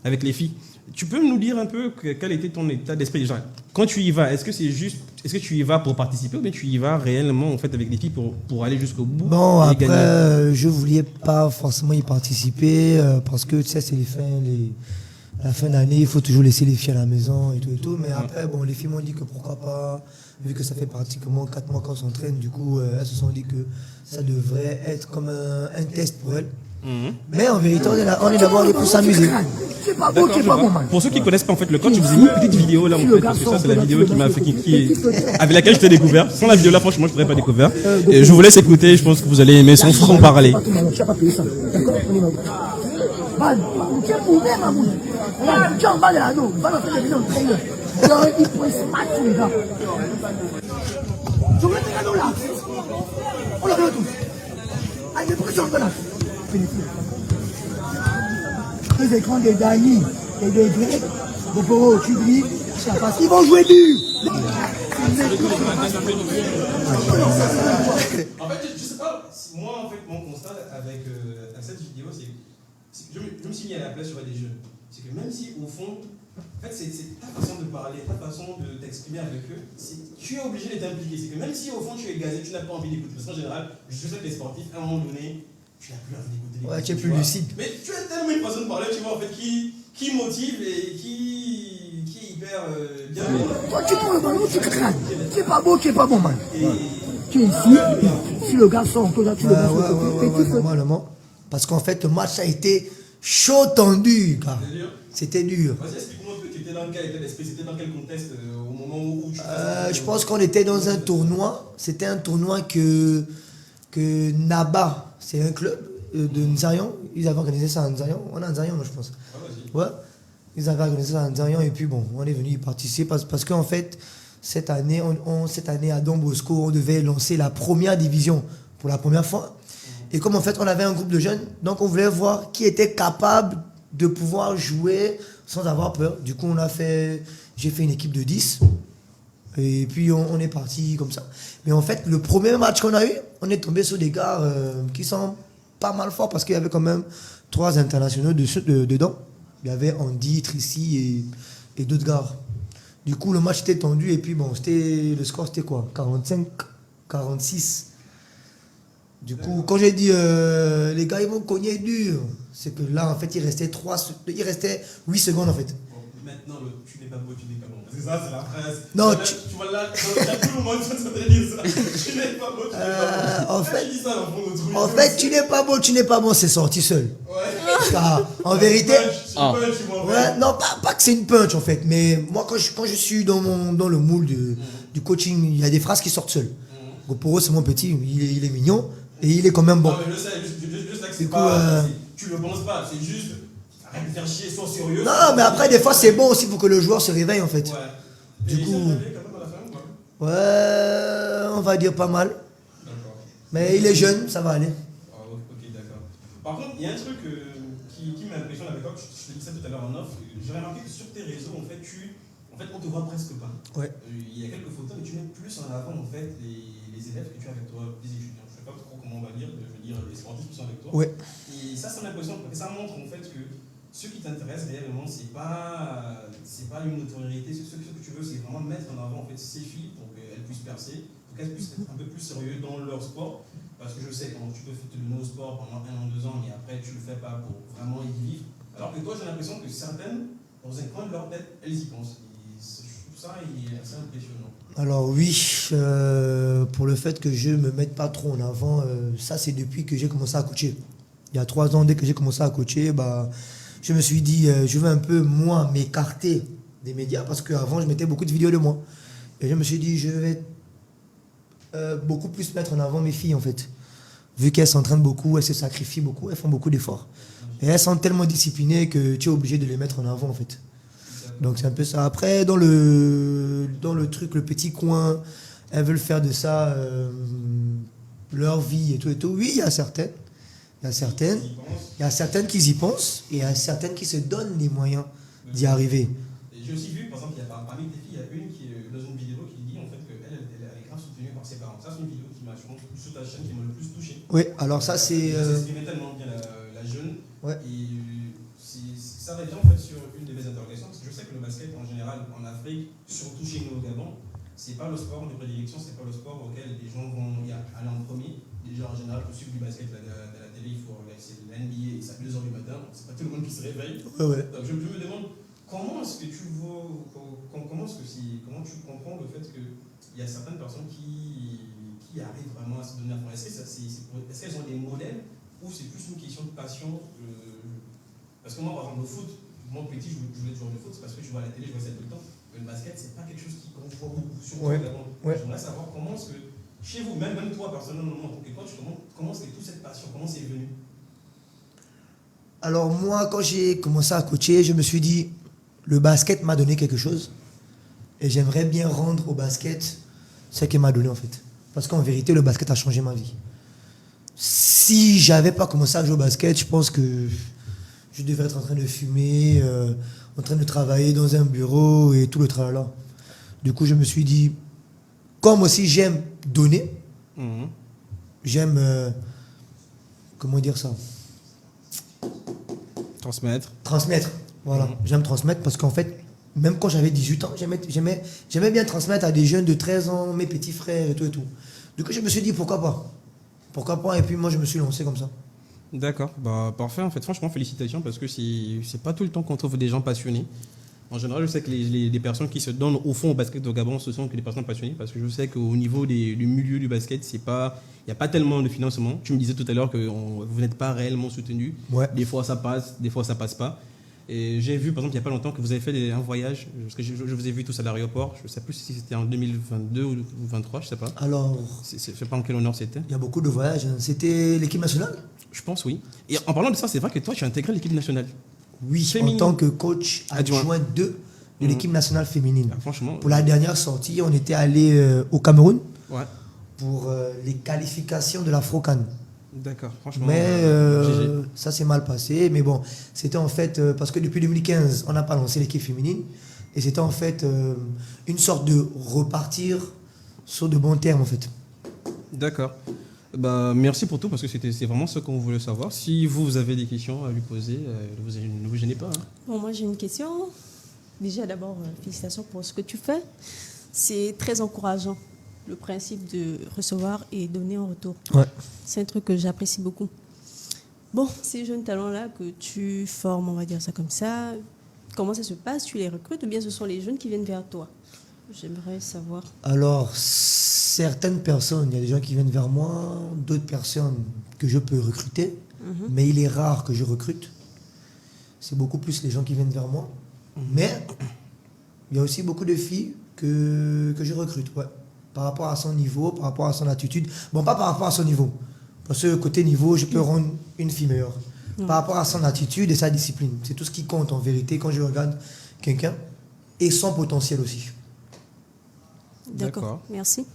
avec les filles. Tu peux nous dire un peu quel était ton état d'esprit déjà? Quand tu y vas, est-ce que tu y vas pour participer ou bien tu y vas réellement en fait avec les filles pour aller jusqu'au bout? Bon, et après, gagner? je voulais pas forcément y participer parce que tu sais, c'est la fin d'année, il faut toujours laisser les filles à la maison et tout. Mais après, bon, les filles m'ont dit que pourquoi pas, vu que ça fait pratiquement 4 mois qu'on s'entraîne, du coup, elles se sont dit que ça devrait être comme un test pour elles. Mais en vérité, on est d'abord allé pour s'amuser. D'accord, je vois. Pour ceux qui connaissent pas en fait le coach, je vous ai mis une petite vidéo là en fait, parce que ça c'est la vidéo qui m'a fait avec laquelle je t'ai découvert. Sans la vidéo là, franchement, je pourrais pas découvert. Et je vous laisse écouter, je pense que vous allez aimer son franc parler. Les écrans des Dali et des Grecs, Boporo, Tubli, parce qu'ils vont jouer dur. En fait, je sais pas, moi en fait, mon constat avec cette vidéo, c'est que je me suis mis à la place sur des jeunes. C'est que même si au fond, en fait, c'est ta façon de parler, ta façon de t'exprimer avec eux, tu es obligé d'être impliqué. C'est que même si au fond tu es gazé, tu n'as pas envie d'écouter. Parce qu'en général, je sais que les sportifs, à un moment donné, tu n'as plus envie d'écouter. Ouais, tu es plus vois. lucide. Mais tu as tellement une façon de parler, tu vois, en fait, qui motive et qui est hyper bien. Toi, tu prends le ballon, tu crades. Tu es pas beau, tu es pas bon, man. Tu es ici, si le garçon, toi, tu le garçon, normalement. Parce qu'en fait, le match a été chaud tendu, gars. C'était dur. Vas-y, explique-moi un peu, tu étais dans quel état d'esprit, c'était dans quel contexte au moment où tu Je pense qu'on était dans un tournoi. C'était un tournoi que Naba, c'est un club de Nzarian. Ils avaient organisé ça à Nzarian. On est à Nzarian, je pense. Ouais. Ils avaient organisé ça à Nzarian et puis bon, on est venu y participer parce qu'en fait, cette année, cette année à Don Bosco, on devait lancer la première division pour la première fois. Et comme en fait, on avait un groupe de jeunes, donc on voulait voir qui était capable de pouvoir jouer sans avoir peur. Du coup, j'ai fait une équipe de 10. Et puis on est parti comme ça. Mais en fait, le premier match qu'on a eu, on est tombé sur des gars qui sont pas mal forts parce qu'il y avait quand même 3 internationaux dedans. Il y avait Andy, Tracy et d'autres gars. Du coup, le match était tendu et puis bon, le score c'était quoi 45, 46. Du coup, quand j'ai dit les gars ils vont cogner dur, c'est que là en fait il restait 8 secondes en fait. Maintenant, tu n'es pas beau, tu n'es pas bon. C'est ça, c'est la phrase. Non, tu vois là, il y a tout le monde qui te dire ça. Tu n'es pas beau, tu n'es pas bon. En fait, tu n'es pas beau, tu n'es pas bon, c'est sorti seul. Ouais. Car, en vérité, Ouais, non, pas que c'est une punch en fait, mais moi quand je suis dans le moule du coaching, il y a des phrases qui sortent seules. Donc, pour eux, c'est mon petit, il est mignon et il est quand même bon. Non, mais je sais, juste là que c'est pas. Tu le penses pas, c'est juste. Arrête de faire chier, sois sérieux. Non, mais après, des fois, c'est bon aussi pour que le joueur se réveille en fait. Ouais. Du coup. Quand même à la fin, quoi. Ouais, on va dire pas mal. D'accord. Mais il est jeune, ça va aller. Ah, ok, d'accord. Par contre, il y a un truc qui m'impressionne avec toi, je te disais tout à l'heure en off. J'ai remarqué que sur tes réseaux, en fait, on te voit presque pas. Ouais. Il y a quelques photos, mais tu mets plus en avant, en fait, les élèves que tu as avec toi, les étudiants. Je ne sais pas trop comment on va dire, je veux dire, les sportifs qui sont avec toi. Ouais. Et ça m'impressionne, parce que ça montre, en fait, que ce qui t'intéresse réellement, c'est pas une notoriété. Ce que tu veux, c'est vraiment mettre en avant, en fait, ces filles pour qu'elles puissent percer, pour qu'elles puissent être un peu plus sérieuses dans leur sport. Parce que je sais, quand tu peux te donner au sport pendant 1 an, 2 ans, mais après, tu le fais pas pour vraiment y vivre. Alors que toi, j'ai l'impression que certaines, dans un coin de leur tête, elles y pensent. Ça, il est assez impressionnant. Alors oui, pour le fait que je ne me mette pas trop en avant, ça c'est depuis que j'ai commencé à coacher. Il y a 3 ans, dès que j'ai commencé à coacher, je me suis dit, je veux un peu, moi, m'écarter des médias, parce qu'avant, je mettais beaucoup de vidéos de moi. Et je me suis dit, je vais beaucoup plus mettre en avant mes filles, en fait. Vu qu'elles s'entraînent beaucoup, elles se sacrifient beaucoup, elles font beaucoup d'efforts. Et elles sont tellement disciplinées que tu es obligé de les mettre en avant, en fait. Donc c'est un peu ça. Après, dans le truc, le petit coin, elles veulent faire de ça leur vie et tout et tout. Oui, il y a certaines. Il y a certaines qui y pensent et il y a certaines qui se donnent les moyens d'y arriver. J'ai aussi vu, par exemple, parmi tes filles, il y a une qui est dans une vidéo qui dit en fait qu'elle est grave soutenue par ses parents. Ça, c'est une vidéo qui m'a, je pense, sur ta chaîne qui m'a le plus touché. Oui, alors ça c'est... Ça exprimait tellement bien la jeune. Ouais. Et ça revient en fait sur une de mes interrogations, parce que je sais que le basket en général en Afrique, surtout chez nous au Gabon, c'est pas le sport de prédilection, c'est pas le sport auquel les gens vont aller en premier. Déjà en général, pour suivre du basket à la télé, il faut regarder la NBA et c'est à 2h du matin, c'est pas tout le monde qui se réveille. Ouais. Donc je me demande comment est-ce que tu vois, comment tu comprends le fait qu'il y a certaines personnes qui arrivent vraiment à se donner à fond. Est-ce qu'elles ont des modèles ou c'est plus une question de passion? Parce que moi, par exemple, le foot, moi petit, je voulais jouer au foot, c'est parce que je vois à la télé, je vois ça tout le temps. Mais le basket, c'est pas quelque chose qu'on voit beaucoup, surtout avant. J'aimerais savoir comment est-ce que, chez vous, même toi, personnellement, en tant que coach, comment est-ce que toute cette passion, comment c'est venu? Alors moi, quand j'ai commencé à coacher, je me suis dit, le basket m'a donné quelque chose et j'aimerais bien rendre au basket ce qu'il m'a donné en fait. Parce qu'en vérité, le basket a changé ma vie. Si j'avais pas commencé à jouer au basket, je pense que je devais être en train de fumer, en train de travailler dans un bureau et tout le tralala. Du coup, je me suis dit, comme aussi j'aime donner, j'aime, comment dire ça? Transmettre, voilà. J'aime transmettre parce qu'en fait, même quand j'avais 18 ans, j'aimais bien transmettre à des jeunes de 13 ans, mes petits frères et tout et tout. Du coup, je me suis dit, pourquoi pas? Et puis moi, je me suis lancé comme ça. D'accord, parfait en fait. Franchement, félicitations parce que c'est pas tout le temps qu'on trouve des gens passionnés. En général, je sais que les personnes qui se donnent au fond au basket au Gabon, ce sont que des personnes passionnées parce que je sais qu'au niveau du milieu du basket, il n'y a pas tellement de financement. Tu me disais tout à l'heure que vous n'êtes pas réellement soutenu. Ouais. Des fois ça passe, des fois ça passe pas. Et j'ai vu par exemple il n'y a pas longtemps que vous avez fait un voyage, parce que je vous ai vu tous à l'aéroport. Je ne sais plus si c'était en 2022 ou 2023, je ne sais pas. Alors, je ne sais pas en quel honneur c'était. Il y a beaucoup de voyages. C'était l'équipe nationale? Je pense oui. Et en parlant de ça, c'est vrai que toi tu as intégré l'équipe nationale. Oui, féminine. En tant que coach adjoint de l'équipe nationale féminine. Ah, franchement, pour la dernière sortie, on était allé au Cameroun pour les qualifications de l'Afro-CAN. D'accord, franchement. Mais ça s'est mal passé. Mais bon, c'était en fait parce que depuis 2015, on n'a pas lancé l'équipe féminine. Et c'était en fait une sorte de repartir sur de bons termes en fait. D'accord. Bah, merci pour tout parce que c'est vraiment ce qu'on voulait savoir. Si vous avez des questions à lui poser, ne vous gênez pas. Hein. Bon, moi j'ai une question. Déjà d'abord, félicitations pour ce que tu fais. C'est très encourageant, le principe de recevoir et donner en retour. Ouais. C'est un truc que j'apprécie beaucoup. Bon, ces jeunes talents-là que tu formes, on va dire ça comme ça, comment ça se passe? Tu les recrutes ou bien ce sont les jeunes qui viennent vers toi? J'aimerais savoir. Alors, certaines personnes, il y a des gens qui viennent vers moi, d'autres personnes que je peux recruter, mais il est rare que je recrute. C'est beaucoup plus les gens qui viennent vers moi. Mais il y a aussi beaucoup de filles que je recrute, ouais. Par rapport à son niveau, par rapport à son attitude. Bon, pas par rapport à son niveau. Parce que côté niveau, je peux rendre une fille meilleure. Par rapport à son attitude et sa discipline. C'est tout ce qui compte en vérité quand je regarde quelqu'un. Et son potentiel aussi. D'accord. Merci.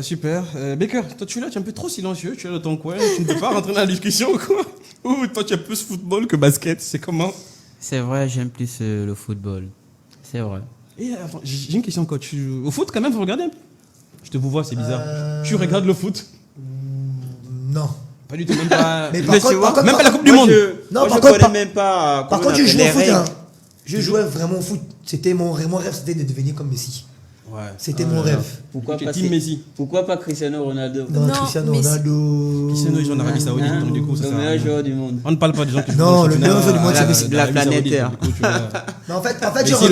Super. Baker, toi tu es là, tu es un peu trop silencieux, tu es dans ton coin, tu ne peux pas rentrer dans la discussion ou quoi? Ou toi tu es plus football que basket, c'est comment? C'est vrai, j'aime plus le football. C'est vrai. Et attends, j'ai une question encore. Au foot quand même, vous regardez un peu? Je te vous vois, c'est bizarre. Tu regardes le foot? Non. Pas du tout, même pas. Mais par contre, même pas la Coupe du Monde. Non, par contre, même pas. Par contre, je joue au foot. Hein. Je jouais vraiment au foot. C'était mon rêve, c'était de devenir comme Messi. Ouais. C'était mon rêve. Pourquoi pas Messi? Pourquoi pas Cristiano Ronaldo? Non, Cristiano Ronaldo. Cristiano, ils sont en Arabie Saoudite, donc du coup, ça le sert à meilleur rien. joueur du monde. On ne parle pas des gens qui jouent Non, au le meilleur joueur du monde, c'est championnat Messi. De la planète Terre. Mais en fait, je Messi,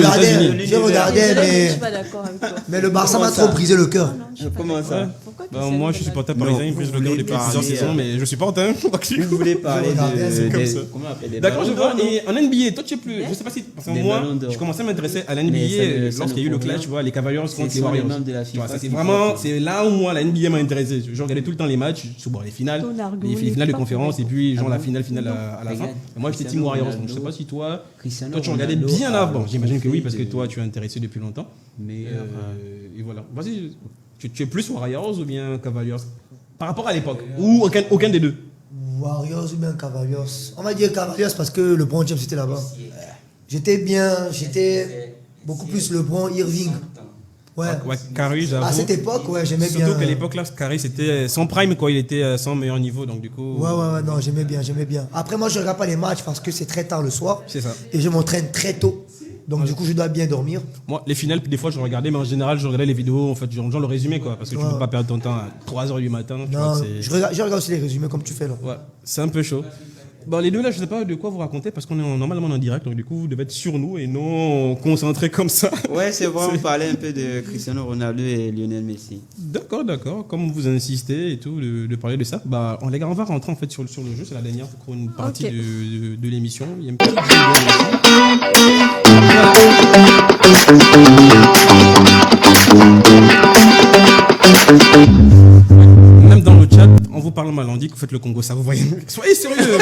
les regardais, Je mais. suis pas d'accord avec toi. Mais le Barça m'a trop brisé le cœur. Comment ça? Pourquoi Bah, moi, je suis supporter parisien, il brise le cœur depuis plusieurs saisons, mais je supporte. Hein, Vous voulez parler c'est comme ça. Comment on appelle des D'accord, je ballons vois. d'or, Et en NBA, toi, tu es plus. Je sais pas si. Parce que Des moi, ballons d'or. je commençais à m'intéresser à Mais l'NBA ça lorsqu'il y a eu le ne clash, prouve tu vois, les Cavaliers contre les sont les Warriors. membres de la Tu vois, FIFA ça, c'est qui vraiment. font. C'est là où moi, la NBA m'a intéressé. Je regardais tout le temps les matchs, bon, les finales, Ton argument les n'est finales de pas conférence, et correct. puis genre Ah la bon? finale à la fin. Regarde, Et moi, j'étais Team Cristiano Warriors, donc Ronaldo. je sais pas si toi. Cristiano Toi, tu regardais Ronaldo bien a avant. J'imagine que oui, refusé parce que de- toi, tu es intéressé depuis longtemps. Meilleur, Et voilà. Vas-y, tu es plus Warriors ou bien Cavaliers? Par rapport à l'époque, ou aucun des deux? Warriors ou bien Cavaliers. On va dire Cavaliers parce que LeBron James était là-bas. J'étais beaucoup plus LeBron, Irving. Ouais. Ouais, Curry, j'avoue. À cette époque, ouais, j'aimais bien. Surtout qu'à l'époque, là, Curry, c'était son prime, quoi. Il était à son meilleur niveau, donc du coup. Ouais, non, j'aimais bien. Après, moi, je regarde pas les matchs parce que c'est très tard le soir. C'est ça. Et je m'entraîne très tôt. Donc, du coup, je dois bien dormir. Moi, les finales, des fois, je regardais, mais en général, je regardais les vidéos, en fait, genre le résumé, quoi. Parce que tu Ouais. peux pas perdre ton temps à 3h du matin. Tu Non, vois, c'est- je regarde aussi les résumés comme tu fais là. Ouais, c'est un peu chaud. Bon, les deux là, je sais pas de quoi vous raconter parce qu'on est normalement en direct, donc du coup, vous devez être sur nous et non concentrés comme ça. Ouais, c'est vrai, on parlait un peu de Cristiano Ronaldo et Lionel Messi. D'accord. Comme vous insistez et tout, de parler de ça, bah, les gars, on va rentrer en fait sur le jeu. C'est la dernière pour une partie Ok. de l'émission. Il y a une petite vidéo. Même dans le chat, on vous parle mal, on dit que vous faites le Congo, ça vous voyez. Soyez sérieux,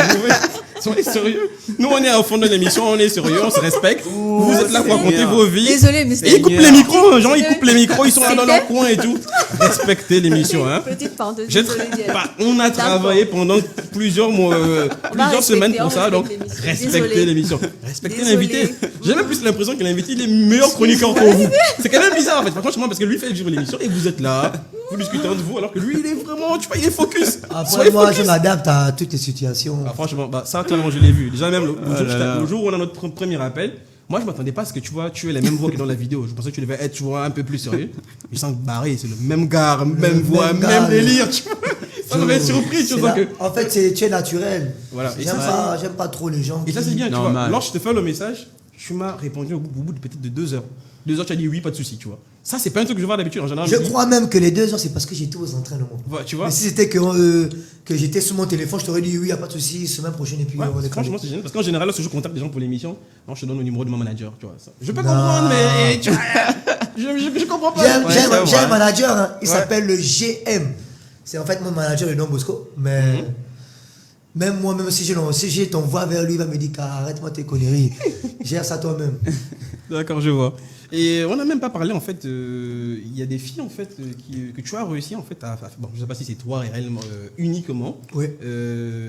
soyez sérieux. Nous, on est au fond de l'émission, on est sérieux, on se respecte. Vous êtes là pour raconter vos vies. Désolé, mais Et ils coupent les micros, genre ils coupent les micros, ils sont là dans leur C'était- coin et tout. Respectez l'émission, hein. Petite parenthèse. J'ai désolé, Diane. on a travaillé pendant plusieurs mois, plusieurs semaines pour ça, donc respecter respectez l'émission. l'émission. Respectez Désolé. l'invité. J'ai même plus l'impression que l'invité il est meilleur chroniqueur que vous. C'est quand même bizarre en fait, franchement, parce que lui fait vivre l'émission et vous êtes là, vous discutez entre vous, alors que lui il est vraiment, tu vois, il est focus. Après, Soyez moi, focus. je m'adapte à toutes les situations. Ah, franchement, ça, tellement je l'ai vu. Déjà, même le jour où on a notre premier appel, moi, je m'attendais pas à ce que tu vois, tu es la même voix que dans la vidéo. Je pensais que tu devais être, tu vois, un peu plus sérieux. Je sens que barré, c'est le même gars, même voix, gars, même délire, tu vois. Ça m'avait surpris, tu C'est vois. là- Que... En fait, tu es naturel. Voilà. Et ça, J'aime pas trop les gens. et ça, qui- c'est bien, tu vois. Normal. Lorsque je te fais le message, tu m'as répondu au bout de peut-être de 2 heures. 2 heures, tu as dit oui, pas de souci, tu vois. Ça, c'est pas un truc que je vois d'habitude. En général, Je me dis, crois même que les 2 heures, c'est parce que j'étais aux entraînements. voilà, tu vois. Mais si c'était que j'étais sur mon téléphone, je t'aurais dit oui, y a pas de souci, semaine prochaine et puis Ouais, on va décaler. franchement, c'est génial. Parce qu'en général, lorsque je contacte des gens pour l'émission, non, je te donne le numéro de mon manager, tu vois. Ça. Je peux comprendre, mais tu vois, je comprends pas. J'ai un manager, hein, il Ouais. s'appelle le GM. C'est en fait mon manager, le nom Bosco. Mais même moi, même si j'ai ton voix vers lui, il va me dire arrête-moi tes conneries. Gère ça toi-même. D'accord, je vois. Et on n'a même pas parlé, en fait, il y a des filles, en fait, que tu as réussi, en fait, bon, je ne sais pas si c'est toi réellement, uniquement, Oui.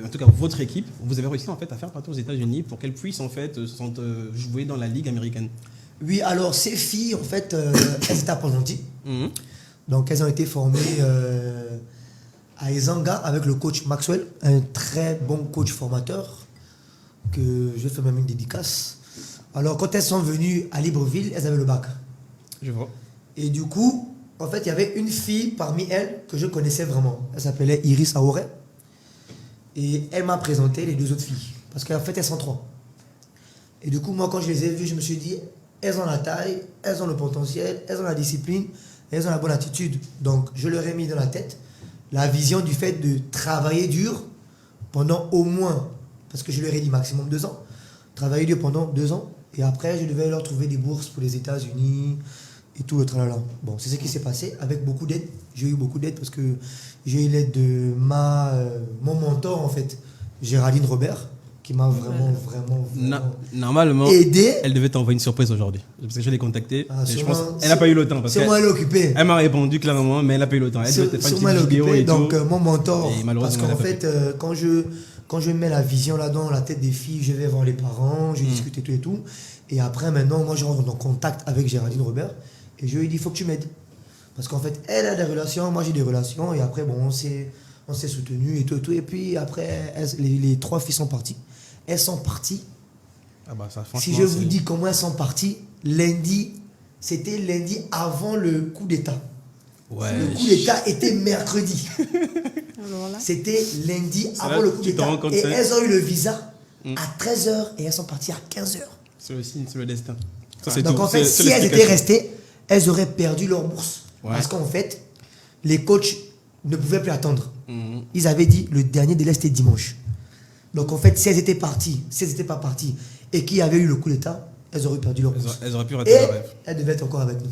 en tout cas, votre équipe, vous avez réussi, en fait, à faire partir aux États-Unis pour qu'elles puissent, en fait, jouer dans la Ligue américaine. Oui, alors ces filles, en fait, elles étaient à Port-Gentil. Mhm. Donc elles ont été formées à Ezanga avec le coach Maxwell, un très bon coach formateur, que je vais faire même une dédicace. Alors quand elles sont venues à Libreville, elles avaient le bac. Je vois. Et du coup, en fait, il y avait une fille parmi elles que je connaissais vraiment. Elle s'appelait Iris Aoré. Et elle m'a présenté les deux autres filles. Parce qu'en fait, elles sont trois. Et du coup, moi, quand je les ai vues, je me suis dit, elles ont la taille, elles ont le potentiel, elles ont la discipline, elles ont la bonne attitude. Donc, je leur ai mis dans la tête la vision du fait de travailler dur pendant au moins, parce que je leur ai dit maximum 2 ans, travailler dur pendant 2 ans. Et après, je devais leur trouver des bourses pour les États-Unis et tout le tralala. Bon, c'est ce qui s'est passé avec beaucoup d'aide. J'ai eu beaucoup d'aide parce que j'ai eu l'aide de mon mentor, en fait, Géraldine Robert, qui m'a vraiment Normalement, aidé. elle devait t'envoyer une surprise aujourd'hui. Parce que je l'ai contactée. Ah, et je sûrement- pense elle n'a pas eu le temps. Parce Sûrement elle est occupée. elle m'a répondu clairement, mais elle n'a pas eu le temps. Elle devait faire une Sûrement elle est petite vidéo occupée. et Donc, tout. mon mentor, Et malheureusement, parce qu'en elle a pas fait, quand je mets la vision là-dedans, la tête des filles, je vais voir les parents, je discute et tout et tout. Et après, maintenant, moi, je rentre en contact avec Géraldine Robert et je lui dis, il faut que tu m'aides. Parce qu'en fait, elle a des relations, moi j'ai des relations, et après, bon, on s'est soutenus et tout et tout. Et puis après, les 3 filles sont parties. Elles sont parties. Ah bah ça, Si franchement, je vous dis comment elles sont parties, c'était lundi avant le coup d'État. Ouais. Le coup d'État était mercredi. Alors là, C'était lundi C'est avant là le que coup tu te d'État. rends compte, Et c'est- elles ont eu le visa à 13h et elles sont parties à 15h. C'est le signe, c'est le destin. Ça, c'est Donc tout. en fait, C'est si elles étaient l'explication. restées, elles auraient perdu leur bourse. Ouais. Parce qu'en fait, les coachs ne pouvaient plus attendre. Mhm. Ils avaient dit le dernier délai c'était dimanche. Donc en fait, si elles étaient parties, si elles n'étaient pas parties et qu'il y avait eu le coup d'État, elles auraient perdu leur bourse. Elles auraient pu rater Et leur rêve. elles devaient être encore avec nous.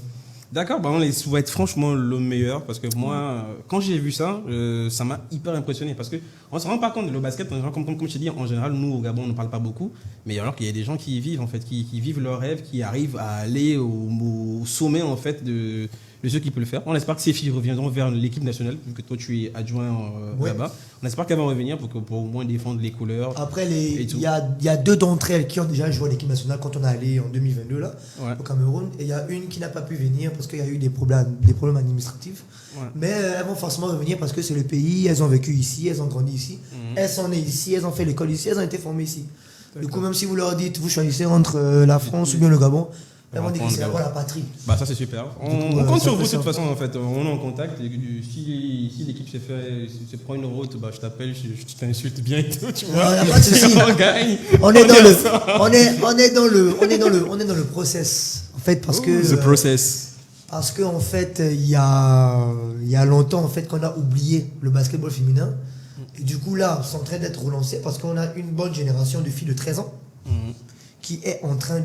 D'accord, bah on les souhaite franchement le meilleur parce que moi, quand j'ai vu ça, ça m'a hyper impressionné parce que on se rend pas compte, le basket, comme je t'ai dit, en général, nous au Gabon, on ne parle pas beaucoup, mais alors qu'il y a des gens qui y vivent en fait, qui vivent leur rêve, qui arrivent à aller au sommet en fait de ceux qui peuvent le faire. On espère que ces filles reviendront vers l'équipe nationale, vu que toi tu es adjoint Ouais. là-bas. On espère qu'elles vont revenir pour au moins défendre les couleurs. Après, Et il tout. y a 2 d'entre elles qui ont déjà joué à l'équipe nationale quand on est allé en 2022 là, Ouais. au Cameroun. Et il y a une qui n'a pas pu venir parce qu'il y a eu des problèmes administratifs. Ouais. Mais elles vont forcément revenir parce que c'est le pays, elles ont vécu ici, elles ont grandi ici, elles sont nées ici, elles ont fait l'école ici, elles ont été formées ici. Du coup, même si vous leur dites, vous choisissez entre la France ou bien le Gabon, elles vont dire que c'est d'abord la patrie. Bah ça c'est super. On coup, compte ça sur peut vous de toute se façon en fait. On est en contact. Et si l'équipe se prend une route, bah je t'appelle, je t'insulte bien et tout, tu vois. Ouais, y a pas de souci. On gagne. On est ensemble. dans le process en fait parce que The process. parce que en fait il y a longtemps en fait qu'on a oublié le basketball féminin et du coup là c'est en train d'être relancé parce qu'on a une bonne génération de filles de 13 ans qui est en train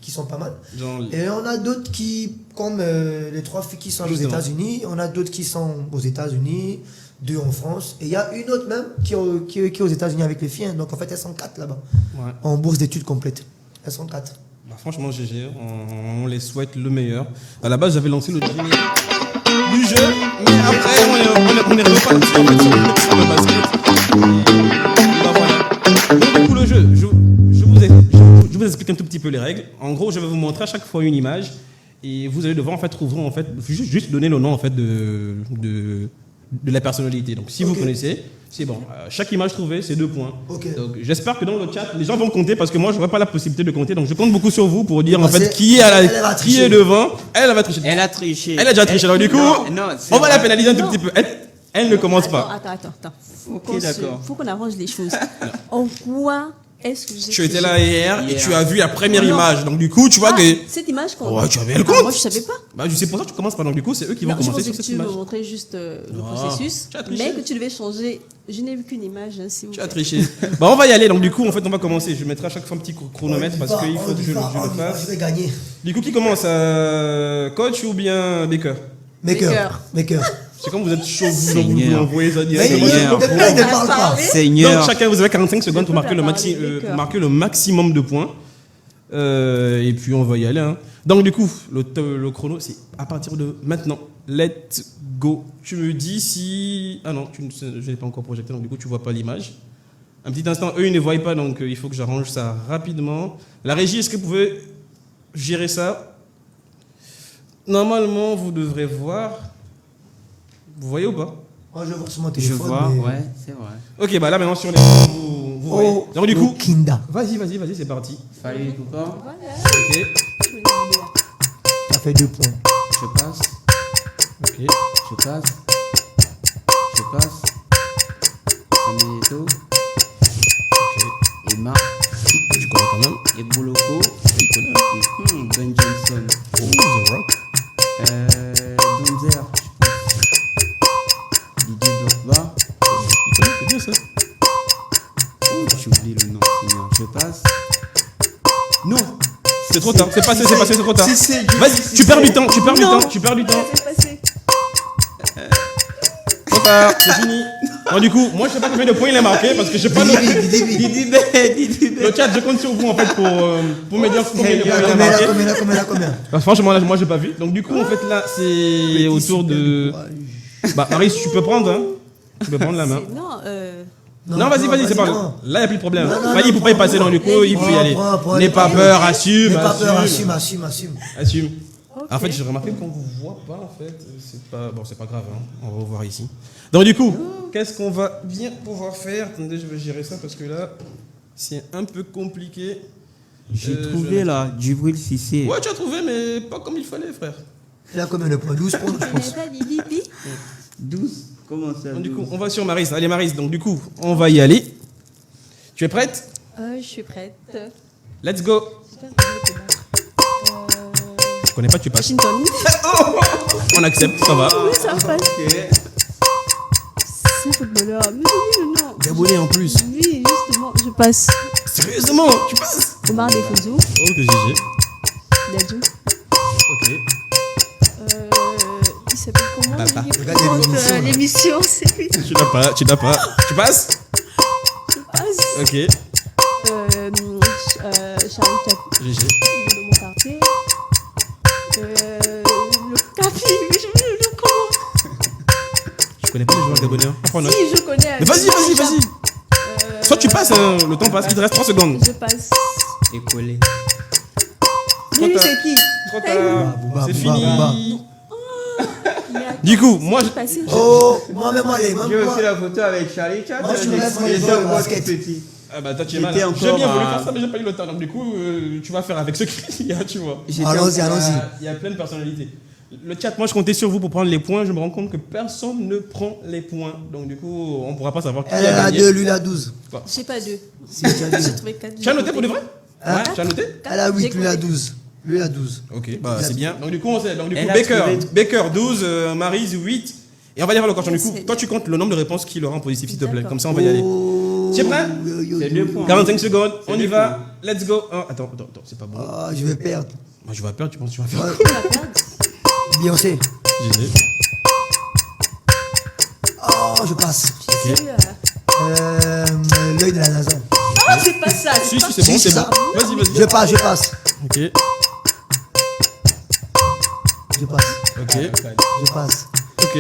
qui sont pas mal. Genre, Et on a d'autres qui, comme les 3 filles qui sont aux Justement. États-Unis, on a d'autres qui sont aux États-Unis, 2 en France, et il y a une autre même qui est aux États-Unis avec les filles. Hein. Donc en fait, elles sont 4 là-bas, ouais. en bourse d'études complète. Elles sont 4. Bah, franchement, GG, on les souhaite le meilleur. À la base, j'avais lancé le jingle du jeu, mais après, on est reparti en fait sur le basket. Et bah, voilà. Donc, du coup, le jeu, je vous explique un tout petit peu les règles. En gros, je vais vous montrer à chaque fois une image et vous allez devoir en fait trouver en fait juste donner le nom en fait de la personnalité. Donc, si vous connaissez, c'est bon. Chaque image trouvée, c'est 2 points. Ok. Donc, j'espère que dans le chat, les gens vont compter parce que moi, je n'aurai pas la possibilité de compter. Donc, je compte beaucoup sur vous pour dire Bah, en fait c'est- qui est elle va qui tricher. est devant. Elle va tricher. Elle a triché. Elle a déjà triché. Alors, du coup, Non, c'est on va la vrai. pénaliser un tout petit peu. Elle ne commence pas. Attends. Ok, d'accord. Faut qu'on arrange les choses. En quoi est-ce que j'ai Tu étais triché? là hier et Hier. tu as vu la première Non. image. Donc, du coup, tu vois Ah, que. cette image qu'on Ouais, tu avais le Ah, compte. moi, je savais pas. Bah, je sais pour ça que tu commences pas. Donc, du coup, c'est eux qui vont Non, je commencer pensais sur que cette tu me image. montrais juste le Ah, processus, tu as triché. mais que tu devais changer. Je n'ai vu qu'une image, hein, s'il vous Tu as plaît. triché. Bah, on va y aller. Donc, du coup, en fait, on va commencer. Je mettrai à chaque fois un petit chronomètre parce qu'il faut que je le Je fasse. vais gagner. Du coup, qui commence Coach ou bien Baker? Maker. C'est comme vous êtes chaud, vous Seigneur. envoyez ça Mais directement. Seigneur. depuis là, il ne parle pas. Donc, Seigneur. chacun, vous avez 45 secondes pour peux marquer pas le, parler, Baker. marquer le maximum de points. Et puis, on va y aller. Hein. Donc, du coup, le chrono, c'est à partir de maintenant. Let's go. Tu me dis si... Ah non, je n'ai pas encore projeté, donc du coup, tu ne vois pas l'image. Un petit instant, eux, ils ne voient pas, donc il faut que j'arrange ça rapidement. La régie, est-ce que vous pouvez gérer ça. Normalement, vous devrez voir. Vous voyez ou pas? Moi, je vois sur mon Je téléphone. vois, mais- ouais, c'est vrai. Ok, bah là maintenant sur les vous voyez. Oh, Donc du coup, Kinda. vas-y, c'est parti. Fallait tout pas. Ok, Ça fait 2 points. Je passe, ok. je passe, je passe. Samuelito. Et Marc. Tu connais quand même. Et Boloko. Il connaît. Ben Johnson. Oh, The Rock. Donzer, je pense. Didier Drogba. Il connaît, c'est bien ça. Oh, j'ai oublié le nom, Seigneur. Je passe. Non. C'est trop tard, c'est passé, c'est trop tard. C'est Vas-y, tu perds du temps. C'est passé. Trop tard, c'est fini. Non, du coup, moi je sais pas combien de points il a marqué parce que je sais pas le. Le chat, je compte sur vous en fait pour me dire combien de points il a marqué. Combien Bah, franchement, là, moi j'ai pas vu. Donc, du coup, en fait, là, c'est autour de. Bah, Marie, tu peux prendre, hein. Tu peux prendre la main. Non, vas-y, c'est pas grave. Là, il n'y a plus de problème. Vas-y, il faut pas y passer, donc du coup, il faut y aller. N'aie pas peur, assume. N'aie pas peur, assume. Assume. En fait, j'ai remarqué qu'on vous voit pas, en fait. C'est pas... Bon, c'est pas grave, hein. On va vous voir ici. Donc, du coup, qu'est-ce qu'on va bien pouvoir faire? Attendez, je vais gérer ça parce que là, c'est un peu compliqué. J'ai trouvé là, Djibril Cissé. Ouais, tu as trouvé, mais pas comme il fallait, frère. Il a combien de points? 12 points, je pense. 12. Comment ça? Donc, du coup, on va sur Maryse. Allez, Maryse, donc du coup, on va y aller. Tu es prête? Je suis prête. Let's go. Je connais pas, tu passes. Washington. On accepte, ça va. Oui, ça passe. C'est footballeur. Mais j'ai oublié le nom. Gabonais en plus. Oui, justement, je passe. Sérieusement, tu passes? Omar Defouzou. Oh, que GG. Dadju. Ok. Il s'appelle comment? Papa. Il Regarde l'émission, là. l'émission, c'est lui. Tu l'as pas. Tu passes? Je passe. Ok. Charles Tap. GG. De mon quartier. Le café. Mais je me le comment? Je connais pas les joueurs gabonais. Prends note. Si, je connais. Mais vas-y. Soit tu passes, hein, le temps passe, il te reste 3 secondes. Je passe. Et collé. Mais lui, c'est qui? Trop tard. Booba, C'est Booba, fini. Du coup, moi, je... Passé. Oh, moi-même, allez, J'ai aussi la photo avec Charlie. Chat. Moi, je reste dans les J'étais joueurs de encore basket. petit. Ah bah toi tu es J'étais malade. J'ai encore bien voulu à- faire ça mais j'ai pas eu le temps. Donc du coup tu vas faire avec ce qu'il y a, tu vois. J'étais Allons-y. Il y a plein de personnalités. Le chat, moi je comptais sur vous pour prendre les points. Je me rends compte que personne ne prend les points. Donc du coup on pourra pas savoir qui Elle a a gagné. 2, lui, il a 12. J'ai pas 2. Si, tu as J'ai 2. trouvé 4. Tu as noté pour de vrai? Hein? Ouais, tu as noté? Elle a 8, lui, il a 12. Lui, il a 12. Ok, bah c'est bien. Donc du coup on sait. Donc du coup Elle a Baker, trouvé- Baker 12, Maryse 8. Et on va y aller le compte. Du coup, C'est toi tu comptes le nombre de réponses qui le rend positif s'il te plaît. D'accord. Comme ça on va y aller. Tu es prêt? C'est 2 points. 45 secondes, on y deux va. Let's go. Oh, attends, c'est pas bon. Ah, je vais perdre. Moi je vais perdre, tu penses que tu vas faire Ouais. Beyoncé. GG. Oh, je passe. L'œil de la NASA. Ah, c'est pas ça. Si, pas- c'est bon, Si, c'est c'est bon. ça. Vas-y. Je passe. Ok, Je passe. ok, Je passe. ok.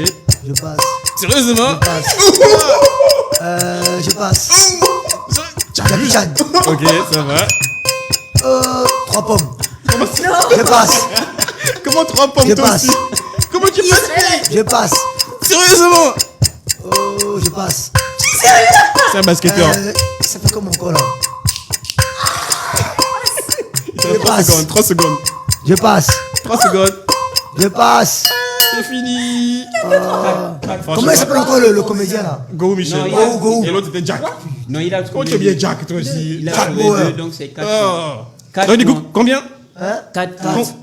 Je passe. Sérieusement? Je passe. Je passe. Jackie Chan. Ok, ça va. 3 pommes. Je passe. Comment 3 pommes Je toi passe. aussi? Comment tu passes? Je passe. Sérieusement? Oh, je passe. C'est un basketteur. Ça fait comme encore là. Il te reste je passe. 3 secondes. Je passe. 3 secondes. Je passe. C'est fini. Comment il s'appelle encore le comédien là? Go Michel. Non, il a- Go. Et l'autre c'était Jack. Non, il a Comment trouvé. tu es bien Jack toi aussi? Il a Jack trouvé Bauer. 2, donc c'est 4 Oh. Quatre Donc du coup, points. combien? Hein? 4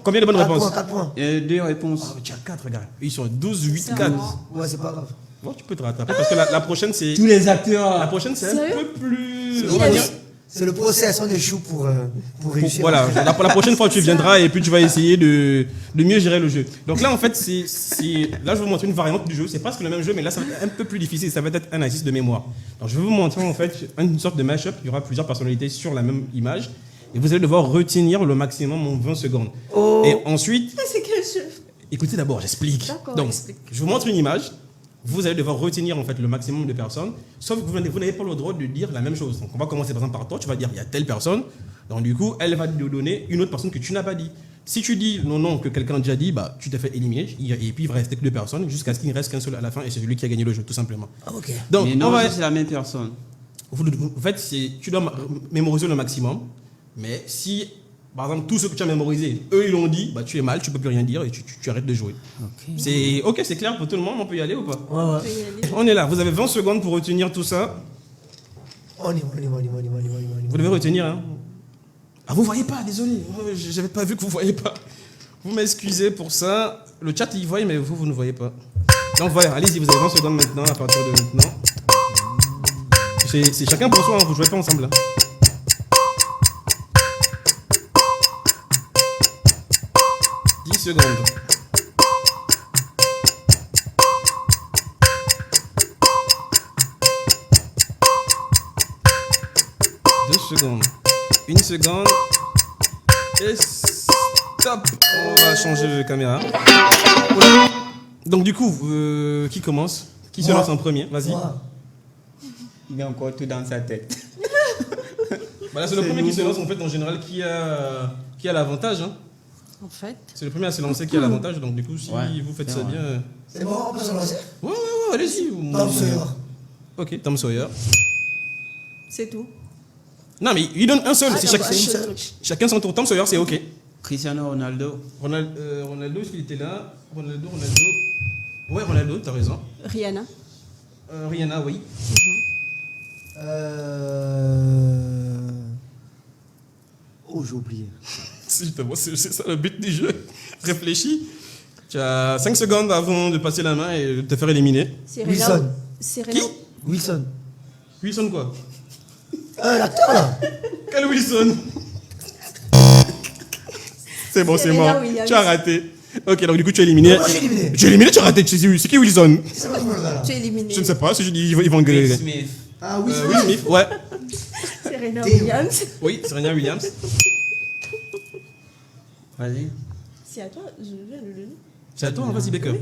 Combien de bonnes 4 réponses? points, 4 points. 2 réponses. Tu as 4 gars. Ils sont 12, 8, 4. Ouais, c'est pas grave. Bon, tu peux te rattraper parce que la prochaine c'est... Tous les acteurs. La prochaine c'est un Sérieux? peu plus... C'est on va dire- C'est le process, on échoue pour réussir. Voilà, la prochaine fois tu viendras et puis tu vas essayer de mieux gérer le jeu. Donc là en fait, là je vais vous montrer une variante du jeu, c'est presque le même jeu mais là ça va être un peu plus difficile, ça va être un exercice de mémoire. Donc je vais vous montrer en fait une sorte de mashup, il y aura plusieurs personnalités sur la même image et vous allez devoir retenir le maximum en 20 secondes. Oh. Et ensuite, C'est quel jeu? écoutez d'abord, j'explique. D'accord, Donc explique. je vous montre une image vous allez devoir retenir en fait le maximum de personnes, sauf que vous n'avez pas le droit de dire la même chose. Donc on va commencer par exemple par toi, tu vas dire il y a telle personne, donc du coup elle va te donner une autre personne que tu n'as pas dit. Si tu dis non que quelqu'un a déjà dit, bah tu t'es fait éliminer et puis il va rester que 2 personnes jusqu'à ce qu'il ne reste qu'un seul à la fin et c'est celui qui a gagné le jeu tout simplement. Ah, ok. Donc Mais non, c'est la même personne. en fait tu dois mémoriser le maximum, mais si par exemple tous ceux que tu as mémorisés, eux ils l'ont dit, bah tu es mal, tu peux plus rien dire et tu arrêtes de jouer. Ok. C'est clair pour tout le monde, on peut y aller ou pas? Ouais. On est là, vous avez 20 secondes pour retenir tout ça. On y va. Vous devez retenir, hein. Ah, vous voyez pas, désolé. J'avais pas vu que vous voyez pas. Vous m'excusez pour ça. Le chat, il voit, mais vous ne voyez pas. Donc voilà, allez-y, vous avez 20 secondes maintenant, à partir de maintenant. C'est chacun pour soi, hein, vous jouez pas ensemble. Là. Secondes. Deux secondes. Une seconde. Et stop. On va changer de caméra. Donc du coup, qui commence? Qui se lance en premier? Vas-y. Il est encore tout dans sa tête. Bah là, c'est le premier qui se lance en fait en général qui a l'avantage. Hein. En fait. C'est le premier à se lancer qui a l'avantage, donc du coup, si vous faites ça bien. C'est bon, on peut se lancer? Ouais, allez-y. Tom Sawyer. Ok, Tom Sawyer. C'est tout. Non, mais il donne un seul. C'est seul. chacun son tour. Tom Sawyer, c'est ok. Cristiano Ronaldo. Ronaldo, est-ce qu'il était là? Ronaldo. Ouais, Ronaldo, t'as raison. Rihanna. Rihanna, oui. Oh, j'ai oublié. C'est ça le but du jeu. Réfléchis. Tu as 5 secondes avant de passer la main et de te faire éliminer. Wilson. Serena. Wilson. Wilson quoi? L'acteur là. Quel Wilson? C'est bon, c'est Serena mort. Williams. Tu as raté. Ok, donc du coup tu es éliminé. Moi, je suis éliminé. Tu es éliminé, tu as raté. C'est qui Wilson? C'est pas le gars là. Tu es éliminé. Je ne sais pas, si je dis ils vont gueuler. Will Smith. Ah, Wilson. Will Smith, ouais. Serena Williams. Oui, Serena Williams. Vas-y. C'est à toi, je viens de le donner. C'est à toi, hein, vas-y, Baker.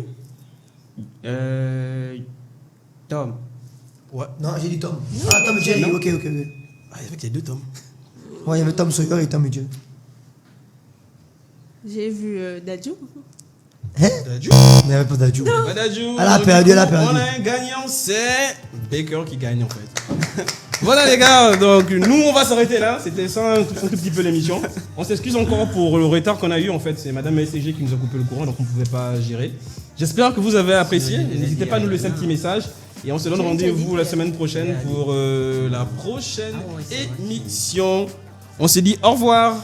Tom. Ouais. Non, j'ai dit Tom. Ah, Tom et Jerry, ok. Ah, il y avait 2 tomes. Ouais, il y avait Tom Sawyer et Tom et Jerry. J'ai vu Dadju. Hein? Dadju. Mais il n'y avait pas Dadju. Dadju. Elle a Donc, perdu, du coup, elle a perdu. On a un gagnant, c'est Baker qui gagne en fait. Voilà les gars, donc nous on va s'arrêter là. C'était ça un tout petit peu l'émission. On s'excuse encore pour le retard qu'on a eu en fait. C'est Madame SCG qui nous a coupé le courant donc on ne pouvait pas gérer. J'espère que vous avez apprécié. N'hésitez pas à nous laisser un petit message. Et on se donne rendez-vous la semaine prochaine pour la prochaine émission. On s'est dit au revoir.